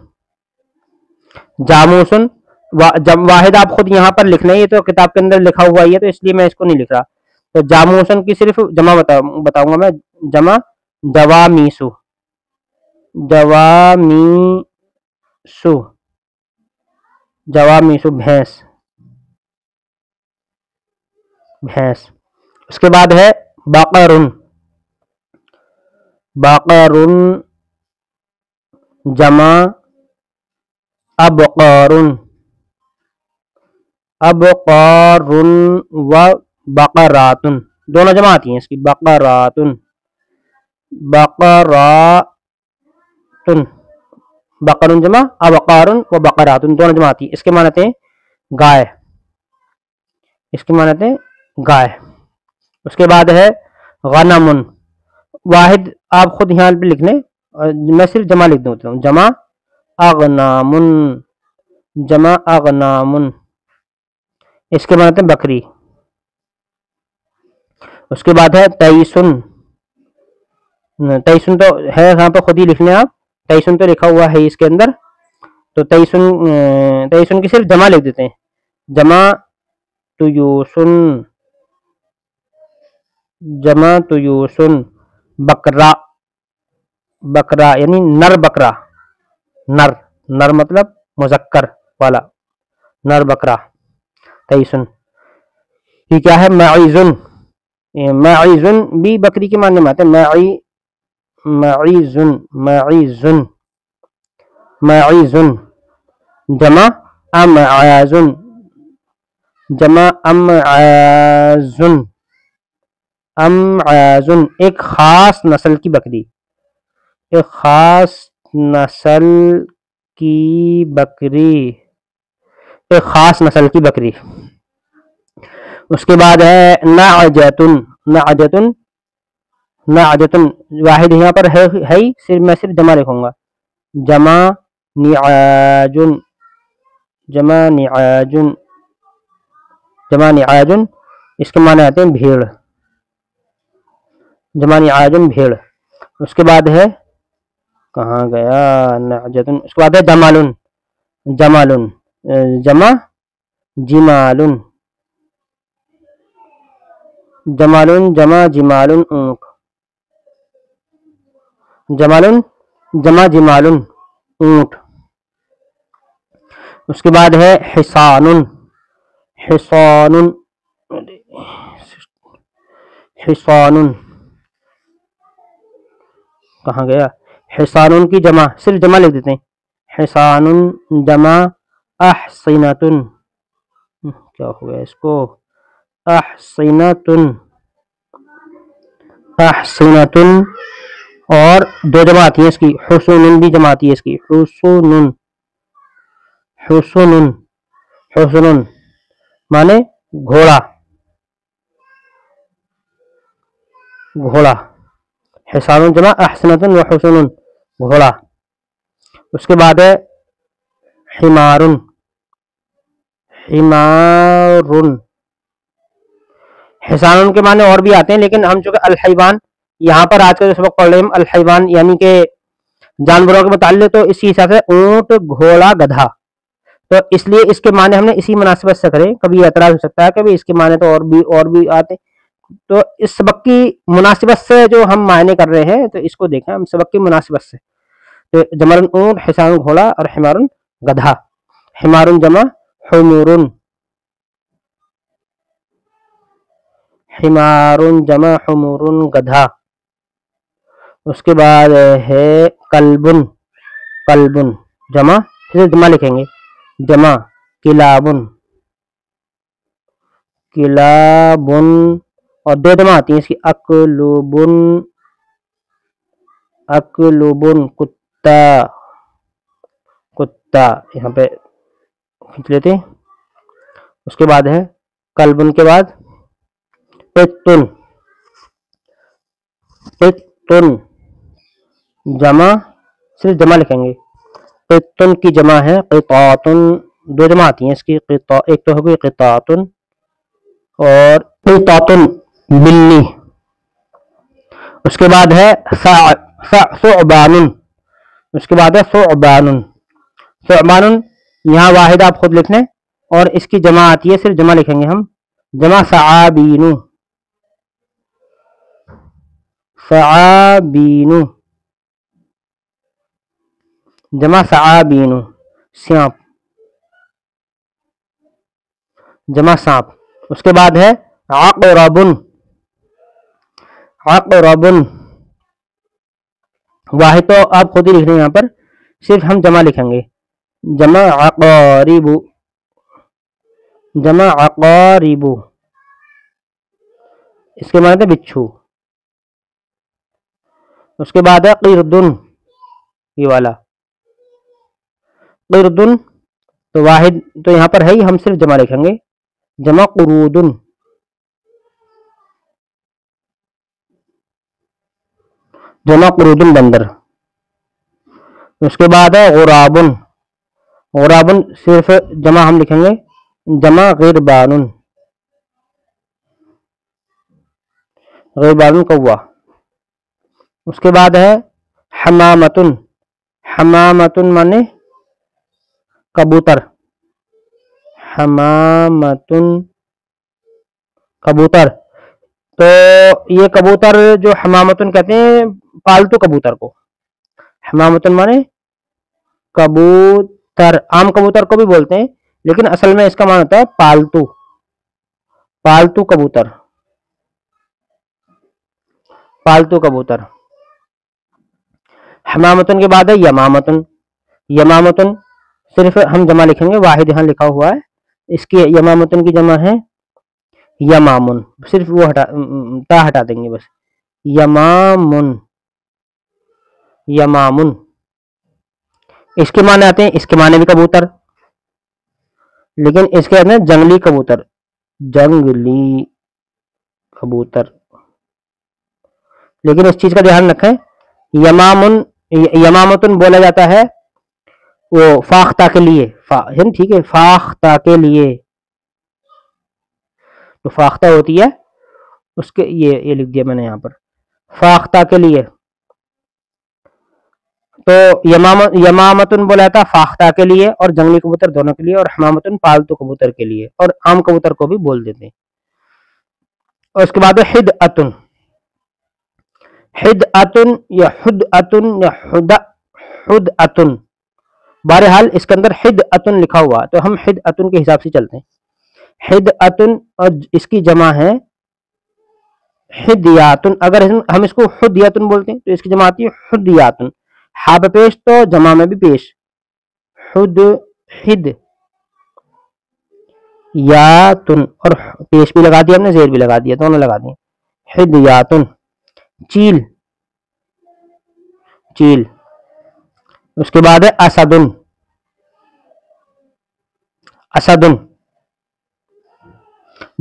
S1: जामूसुन वाहिद आप खुद यहाँ पर लिख लें, ये तो किताब के अंदर लिखा हुआ ही है तो इसलिए मैं इसको नहीं लिख रहा। तो जामूसन की सिर्फ जमा बताऊंगा मैं, जमा जवामीसु, जवामीसु, जवामीसु भैंस, भैंस। उसके बाद है बकरुन, बकरुन जमा अबकारुन, अबकारुन व बकरातुन, दोनों जमा आती हैं इसकी, बकरातुन, बकरातुन, बकरुन जमा अबकारुन व बकरातुन, दोनों जमा आती है। इसके मानते हैं गाय, इसके मानते हैं गाय। उसके बाद है गनमुन, वाहिद आप खुद यहाँ पे लिख लें, मैं सिर्फ जमा लिख देता हूँ, जमा अगनामुन, जमा अगनामुन, इसके मानते हैं बकरी। उसके बाद है तैसुन, तैसुन तो है यहाँ पर खुद ही लिख लें आप, तैसुन तो लिखा हुआ है इसके अंदर, तो तैसुन, तैसुन की सिर्फ जमा लिख देते हैं, जमा तुयूसुन, जमा तुयूसुन, बकरा, बकरा यानी नर बकरा, नर, नर मतलब मुजक्कर वाला, नर बकरा, तैसुन। ये क्या है माइजुन, माइजुन भी बकरी के मानने में आते हैं, माइजुन, माइजुन, माइजुन जमा अमआजुन, जमा अमआजुन, अमआजुन एक खास नस्ल की बकरी, एक खास नस्ल की बकरी, एक खास नस्ल की बकरी। उसके बाद है नाअजतुन, नाअजतुन, नाअजतुन वाहिद यहाँ पर है ही, सिर्फ मैं सिर्फ जमा लिखूंगा, जमा निआजुन, जमा निआजुन, जमा निआजुन, इसके माने आते हैं भेड़, जमा निआजुन भेड़। उसके बाद है, कहाँ गया नाअजतुन, उसके बाद है जमालुन, जमालुन जमा जिमालुन, जमालुन जमा जिमालुन ऊँट, जमालुन जमा जिमालुन ऊँट। उसके बाद है हिसानुन, हिसानुन, हिसानुन कहाँ गया, हिसानुन की जमा सिर्फ जमा लिख देते हैं, हिसानुन जमा अहसिनतुन, क्या हो गया इसको, अहसिनतुन, अहसिनतुन, और दो जमा आती है इसकी, हुसुनुन भी जमा आती है इसकी, हुसुनुन, हुसुनुन, हुसुनुन माने घोड़ा, घोड़ा, हिसानुन जमा अहसिनतुन व हुसुनुन घोड़ा। उसके बाद है हिमारुन, हिमारुन, हिसानुन के माने और भी आते हैं, लेकिन हम चूंकि अल हैवान यहाँ पर आज का जो सबक पढ़ रहे हैं, अल हैवान यानी कि जानवरों के मुताल्लिक, तो इसी हिसाब से ऊंट, घोड़ा, गधा, तो इसलिए इसके माने हमने इसी मुनासिबत से करें। कभी एतराज हो सकता है कि इसके माने तो और भी आते, तो इस सबक की मुनासिबत से जो हम मायने कर रहे हैं, तो इसको देखें हम सबक की मुनासिबत से। तो जमरुन ऊंट, हिसानुन घोड़ा और हिमारुन गधा। हिमारुन जमा हुमुरुन, हिमारुन जमा हुमुरुन गधा। उसके बाद है कल्बुन, कल्बुन जमा, फिर जमा लिखेंगे, जमा किलाबुन, किलाबुन, और दो जमा आती है इसकी, अकलुबुन, अकलुबुन कुत्ता, कुत्ता यहाँ पे खींच लेते हैं। उसके बाद है कल्बुन के बाद पित्तुन, पित्तुन जमा, सिर्फ जमा लिखेंगे, पित्तुन की जमा है क़ितातुन, दो जमा आती हैं इसकी, एक तो हो गई क़ितातुन और क़ितातुन बिल्ली। उसके बाद है सुअबानुन, उसके बाद है सुअबानुन, सुअबानुन यहाँ वाहिद आप खुद लिख लें, और इसकी जमा आती है, सिर्फ जमा लिखेंगे हम, जमा सआबीनु, सआबीनु जमा सआबीनु, सांप, जमा सांप। उसके बाद है अक़रबुन, अक़रबुन वाहिद तो आप खुद ही लिख रहे हैं, यहाँ पर सिर्फ हम जमा लिखेंगे, जमा अक़ारिबु, जमा अक़ारिबु, इसके माने बिच्छू। उसके बाद है क़िरदुन, ये वाला क़िरदुन, तो वाहिद तो यहाँ पर है ही, हम सिर्फ जमा लिखेंगे, जमा क़ुरूदुन, जमा क़ुरूदुन बंदर। उसके बाद है गुराबुन, गुराबुन सिर्फ जमा हम लिखेंगे, जमा गिरबानुन, गिरबानुन कौवा। उसके बाद है हमामतुन, हमामतुन माने कबूतर, हमामतुन कबूतर। तो ये कबूतर जो हमामतुन कहते हैं पालतू कबूतर को, हमामतुन माने कबूतर, आम कबूतर को भी बोलते हैं, लेकिन असल में इसका मान होता है पालतू, पालतू कबूतर, पालतू कबूतर। हमामतुन के बाद है यमामतुन, यमामतुन सिर्फ हम जमा लिखेंगे, वाहिद यहाँ लिखा हुआ है, इसकी यमामतुन की जमा है यमामुन, सिर्फ वो ता हटा देंगे बस, यमामुन, यमामुन। इसके माने आते हैं, इसके माने भी कबूतर, लेकिन इसके अंदर जंगली कबूतर, जंगली कबूतर। लेकिन इस चीज का ध्यान रखें, यमामुन, यमामतुन बोला जाता है वो फाख्ता के लिए, ठीक है, फाख्ता के लिए, तो फाख्ता होती है उसके, ये लिख दिया मैंने यहाँ पर, फाख्ता के लिए। तो यमामतुन बोला था फाख्ता के लिए और जंगली कबूतर दोनों के लिए, और हमामतुन पालतू कबूतर के लिए, और आम कबूतर को भी बोल देते हैं। और उसके बाद हिदअतुन, हिदअतुन या हुदअतुन या हुदअतुन, बहरहाल इसके अंदर हिदअतुन लिखा हुआ, तो हम हिदअतुन के हिसाब से चलते हैं। हिदअतुन और इसकी जमा है हिदयातुन, अगर हम इसको हुदयातुन बोलते हैं तो इसकी जमा आती है हुदयातुन, हा पे पेश तो जमा में भी पेश, हुद हिद यातुन, और पेश भी लगा दिया हमने, जेर भी लगा दिया, दोनों लगा दिए, हिदयातुन। चील, चील। उसके बाद है असदुन, असदुन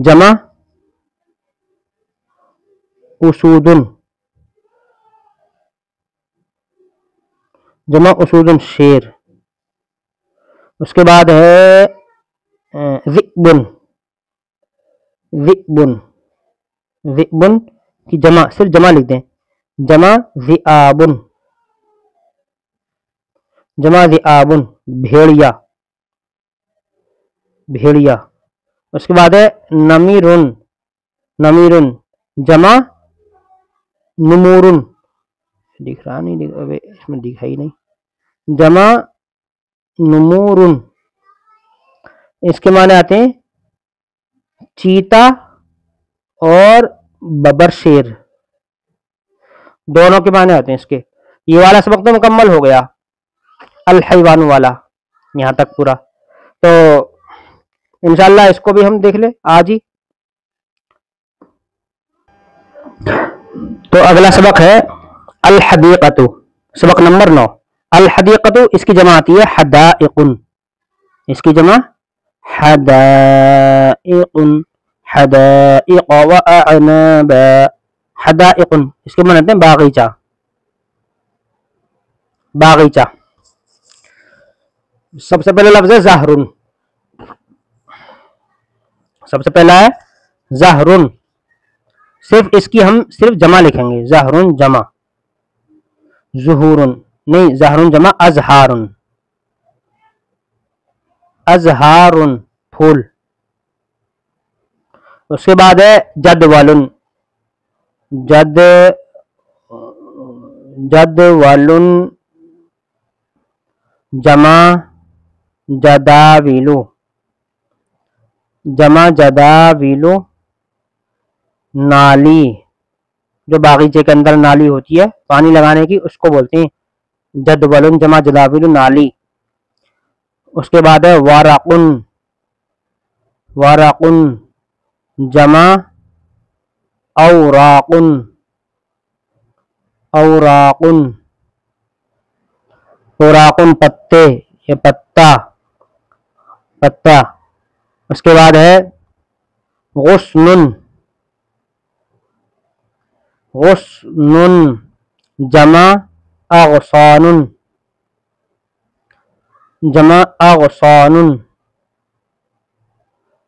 S1: जमा उसूदुन, जमा उसूदुन शेर। उसके बाद है ज़िब्बुन, ज़िब्बुन, ज़िब्बुन की जमा, सिर्फ जमा लिख दें, जमा ज़िआबुन, जमा ज़िआबुन भेड़िया, भेड़िया। उसके बाद है नमीरुन, नमीरुन जमा नुमूरुन, दिख रहा नहीं, अबे इसमें दिखा ही नहीं, जमा नुमूरुन। इसके माने आते हैं चीता और बबरशेर, दोनों के माने आते हैं इसके। ये वाला सबक तो मुकम्मल हो गया, अल हैवान वाला, यहाँ तक पूरा। तो इंशाल्लाह इसको भी हम देख ले आज ही। तो अगला सबक है अल हदीक़तु, सबक नंबर 9। अल हदीक़तु इसकी जमा आती है हदाइकुन, इसकी जमा हदाइकुन, हदाइक़ व अअनाब, हदाइकुन इसके माने हैं बागीचा, बागीचा। सबसे पहले लफ्ज है ज़हरुन, सबसे पहला है ज़हरुन, सिर्फ इसकी हम सिर्फ जमा लिखेंगे, ज़हरुन जमा, ज़ुहूरुन नहीं, ज़हरुन जमा अज़हारुन, अज़हारुन फूल। उसके बाद है जदवलुन, जदवलुन जमा जदाविलु, जमा जदाविलु, नाली, जो बागीचे के अंदर नाली होती है पानी लगाने की, उसको बोलते हैं जदवलुन जमा जदाविलु, नाली। उसके बाद है वारकुन, वारकुन जमा औराकुन, औराकुन, औराकुन पत्ते, ये पत्ता, पत्ता। उसके बाद है गुस्नुन, गुस्नुन जमा अगसानुन, जमा अगसानुन,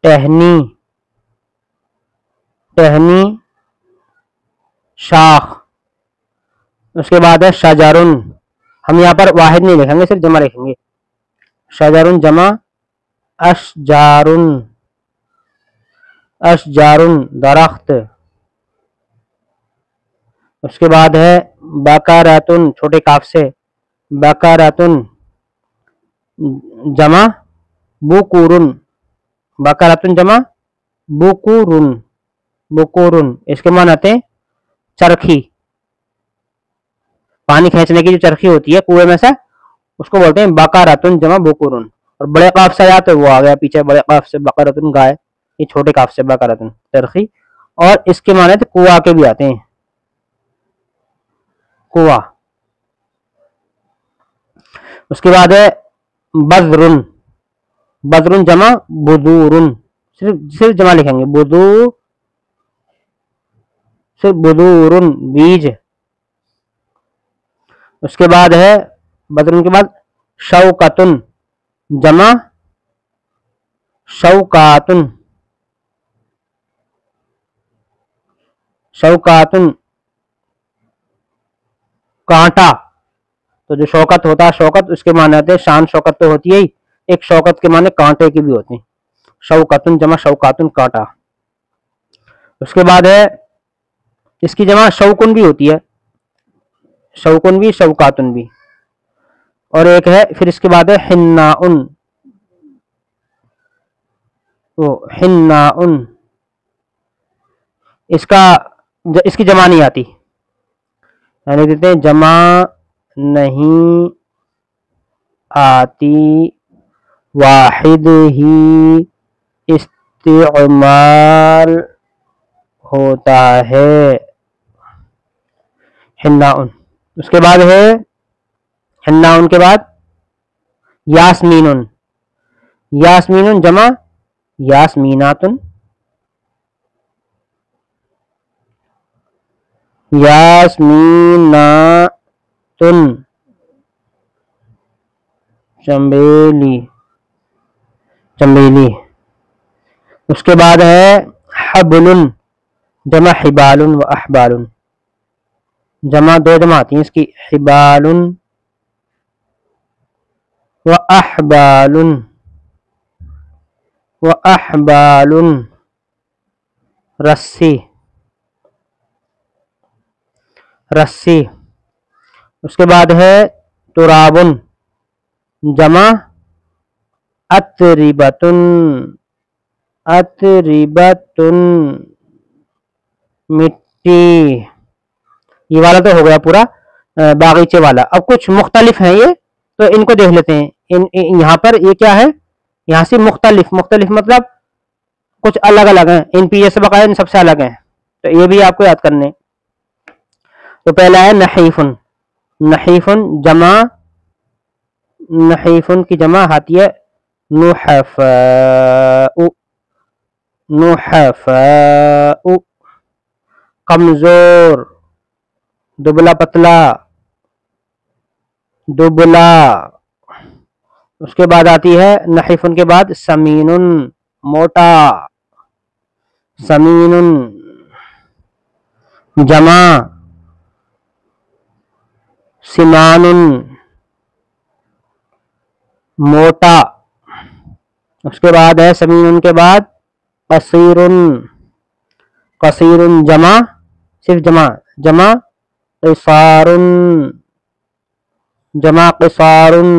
S1: टहनी, टहनी शाख। उसके बाद है शजरुन, हम यहाँ पर वाहिद नहीं लिखेंगे, सिर्फ जमा लिखेंगे, शजरुन जमा अशजारुन, अशजारुन दरख्त। उसके बाद है बकरातुन, छोटे काफ से, बकरातुन जमा बुकुरुन, बकरातुन जमा बुकुरुन, बुकुरुन इसके मान आते हैं चरखी, पानी खींचने की जो चरखी होती है कुएं में से, उसको बोलते हैं बकरातुन जमा बुकुरुन। और बड़े काफ से आया तो वो आ गया पीछे, बड़े काफ से बकरातुन गाय, ये छोटे काफ से बकरातुन चरखी। और इसके माने थे कुआ के भी आते हैं, कुआ। उसके बाद है बजरुन, बजरुन जमा बुदूरुन, सिर्फ जमा लिखेंगे, बुदू, सिर्फ बुदूरुन बीज। उसके बाद है बजरुन के बाद शौकतुन जमा शौकातुन, शौकातुन कांटा। तो जो शौकत होता है, शौकत उसके माने आते हैं, शान शौकत तो होती है ही, एक शौकत के माने कांटे की भी होती है, शौकतुन जमा शौकातुन कांटा। उसके बाद है इसकी जमा शौकुन भी होती है, शौकुन भी शौकातुन भी। और एक है फिर इसके बाद है हिन्नाउन, वो हिन्नाउन, इसकी जमा नहीं आती, यानी देते हैं जमा नहीं आती, वाहिद ही इस्तेमाल होता है, हिन्नाउन। उसके बाद है हिन्नाउन के बाद यास्मीनुन, यास्मीनुन जमा यास्मीनातुन, यास्मीनातुन चंबेली, चंबेली। उसके बाद है हबलुन जमा हिबालुन व अहबालुन, जमा दो जमा आती हैं इसकी, हिबालुन व अहबालुन, व अहबालुन रस्सी, रस्सी। उसके बाद है तुराबुन जमा अतरिबतुन, अतरिबतुन मिट्टी, ये वाला तो हो गया पूरा बागीचे वाला। अब कुछ मुख्तलिफ हैं ये, तो इनको देख लेते हैं। यहाँ पर ये क्या है, यहाँ से मुख्तलिफ, मुख्तलिफ मतलब कुछ अलग अलग हैं, इन पी से बकाया इन सबसे अलग हैं, तो ये भी आपको याद करने। तो पहला है नहीफुन, नहीफुन जमा, नहीफुन की जमा आती है नुहफ़ाउ, नुहफ़ाउ। कमजोर, दुबला पतला, दुबला। उसके बाद आती है नहीफुन के बाद समीनुन, मोटा, समीनुन जमा सिमानुन, मोटा। उसके बाद है समीनुन के बाद कसीरुन, कसीरुन जमा, सिर्फ जमा, जमा क़िसारुन, जमा क़िसारुन।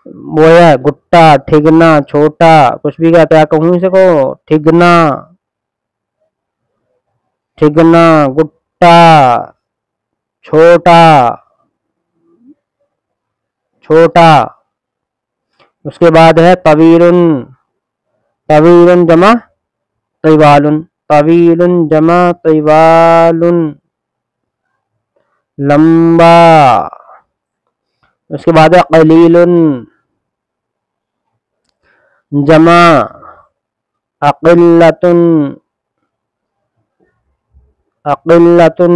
S1: वो है गुट्टा, ठिगना, छोटा, कुछ भी कहते हैं, कहूँ इसे को ठिगना, ठिगना, गुट्टा, छोटा, छोटा। उसके बाद है तवीरुन, तवीरुन जमा तैवालुन, तवीलुन जमा तैवालुन, लंबा। उसके बाद है कलीलुन जमा अक़िल्लतुन, अक़िल्लतुन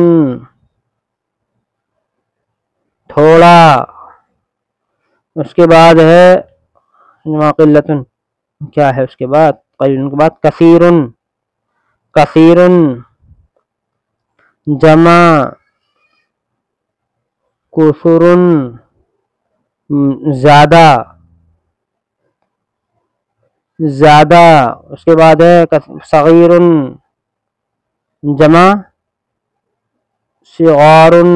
S1: थोड़ा। उसके बाद है अक़िल्लतुन, क्या है उसके बाद, कलीलुन के बाद कसीरुन, कसीरुन जमा कुसुरुन, ज्यादा, ज्यादा। उसके बाद है सगीरुन जमा सिगारुन,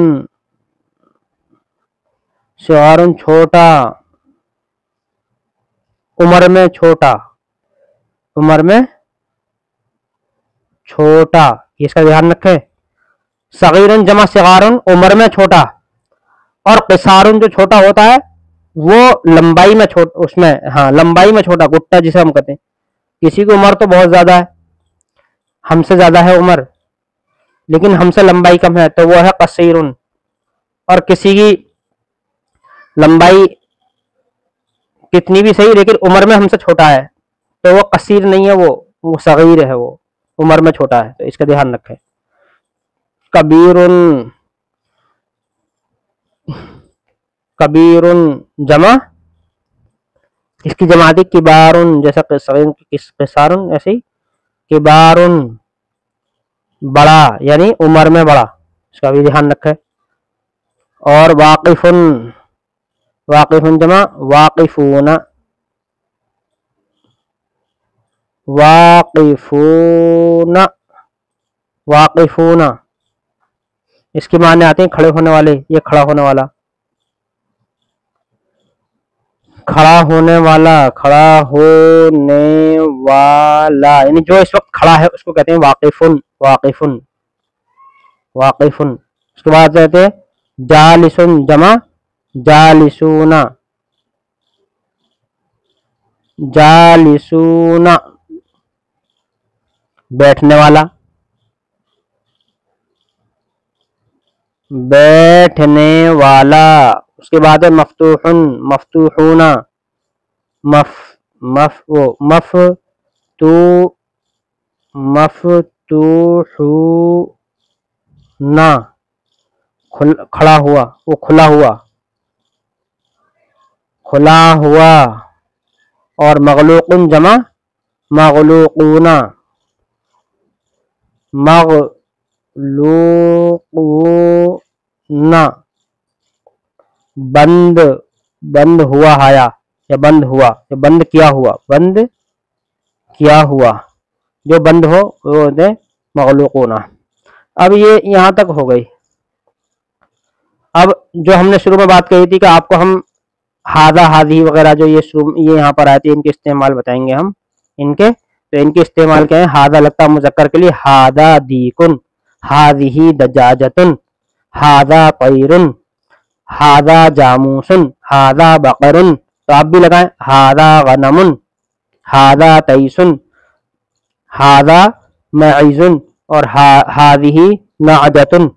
S1: सिगारुन छोटा, उम्र में छोटा, उम्र में छोटा, इसका ध्यान रखें। सगीरुन जमा सिगारुन उम्र में छोटा, और क़िसारुन जो छोटा होता है वो लंबाई में छोटा, उसमें हाँ लंबाई में छोटा, गुट्टा जिसे हम कहते हैं। किसी की उम्र तो बहुत ज्यादा है, हमसे ज्यादा है उम्र, लेकिन हमसे लंबाई कम है, तो वो है कसीरुन। और किसी की लंबाई कितनी भी सही, लेकिन उम्र में हमसे छोटा है, तो वो कसीर नहीं है, वो सगीर है, वो उम्र में छोटा है, तो इसका ध्यान रखें। कबीरुन, कबीरुन जमा, इसकी जमा थी किबारुन, जैसा क़िसारुन ऐसे ही किबारुन बड़ा, यानी उम्र में बड़ा, इसका भी ध्यान रखें। और वाकिफुन, वाकिफुन जमा वाकिफूना, वाकिफूना, वाकिफूना। इसके माने आते हैं खड़े होने वाले, ये खड़ा होने वाला, खड़ा होने वाला, खड़ा होने वाला, यानी जो इस वक्त खड़ा है उसको कहते हैं वाकिफुन, वाकिफुन, वाकिफुन। उसके बाद कहते हैं जालिसुन जमा जालिसूना, जालिसूना बैठने वाला, बैठने वाला। उसके बाद है मफ्तूहुन, मफ्तूहुना, मफ्तूहुना खड़ा हुआ, वो खुला हुआ, खुला हुआ। और मगलूकुन जमा मगलूकुना, मगलूकुना बंद, बंद हुआ आया, या बंद हुआ, या बंद किया हुआ, बंद किया हुआ, जो बंद हो वो होते मगलूकुना। अब ये यहां तक हो गई। अब जो हमने शुरू में बात कही थी कि आपको हम हादा हादी वगैरह जो ये यहाँ पर आए थे, इनके इस्तेमाल बताएंगे हम इनके। तो तो इनके इस्तेमाल क्या है, हादा लगता है मुज़क्कर के लिए, हादा दीकुन, हादिही दजाजतुन, हादा तैरुन, हादा जामूसुन, हादा बकरुन। तो आप भी लगाएं, हादा गनमुन, हादा तैसुन, हादा मईजुन और हादिही नाजतुन।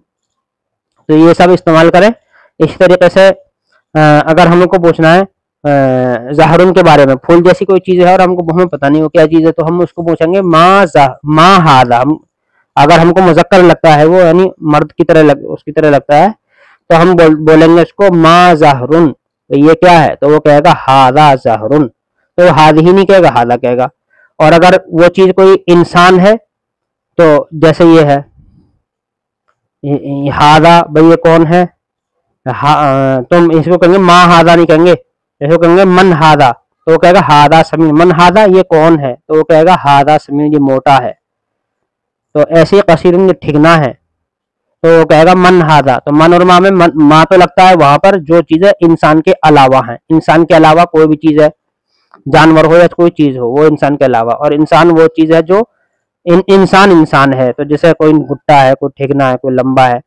S1: तो ये सब इस्तेमाल करें। इस तरीके से अगर हमको पूछना है ज़हरुन के बारे में, फूल जैसी कोई चीज़ है और हमको हमें पता नहीं हो क्या चीज़ है, तो हम उसको पूछेंगे मा हादा। अगर हमको मुज़क्कर लगता है वो, यानी मर्द की तरह उसकी तरह लगता है, तो हम बोलेंगे उसको मा ज़हरुन, तो ये क्या है, तो वो कहेगा हादा ज़हरुन। तो हादिही नहीं कहेगा, हादा कहेगा। और अगर वो चीज़ कोई इंसान है, तो जैसे ये है हादा, भाई ये कौन है, तुम इसको कहेंगे मा हादा नहीं कहेंगे, इसको कहेंगे मन हादा, तो वो कहेगा हादा समीन। मन हादा, ये कौन है, तो वो कहेगा हादा समीन, ये मोटा है। तो ऐसे कसीरुन ये ठिकना है, तो वो कहेगा मन हादा। तो मन और मा में मा तो लगता है वहां पर जो चीजें इंसान के अलावा है, इंसान के अलावा कोई भी चीज है, जानवर हो या कोई चीज हो, वो इंसान के अलावा। और इंसान वो चीज है जो इंसान है। तो जैसे कोई भुट्टा है, कोई ठेकना है, कोई लंबा है,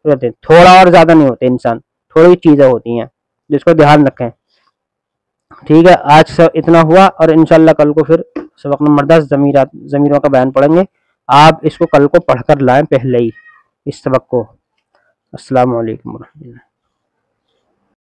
S1: तो थोड़ा और ज्यादा नहीं होते इंसान, थोड़ी चीजें होती हैं, जिसको ध्यान रखें। ठीक है, आज सब इतना हुआ और इंशाल्लाह कल को फिर सबक नंबर 10 ज़मीरों का बयान पढ़ेंगे। आप इसको कल को पढ़कर लाएं पहले ही इस सबक को। अस्सलाम वालेकुम।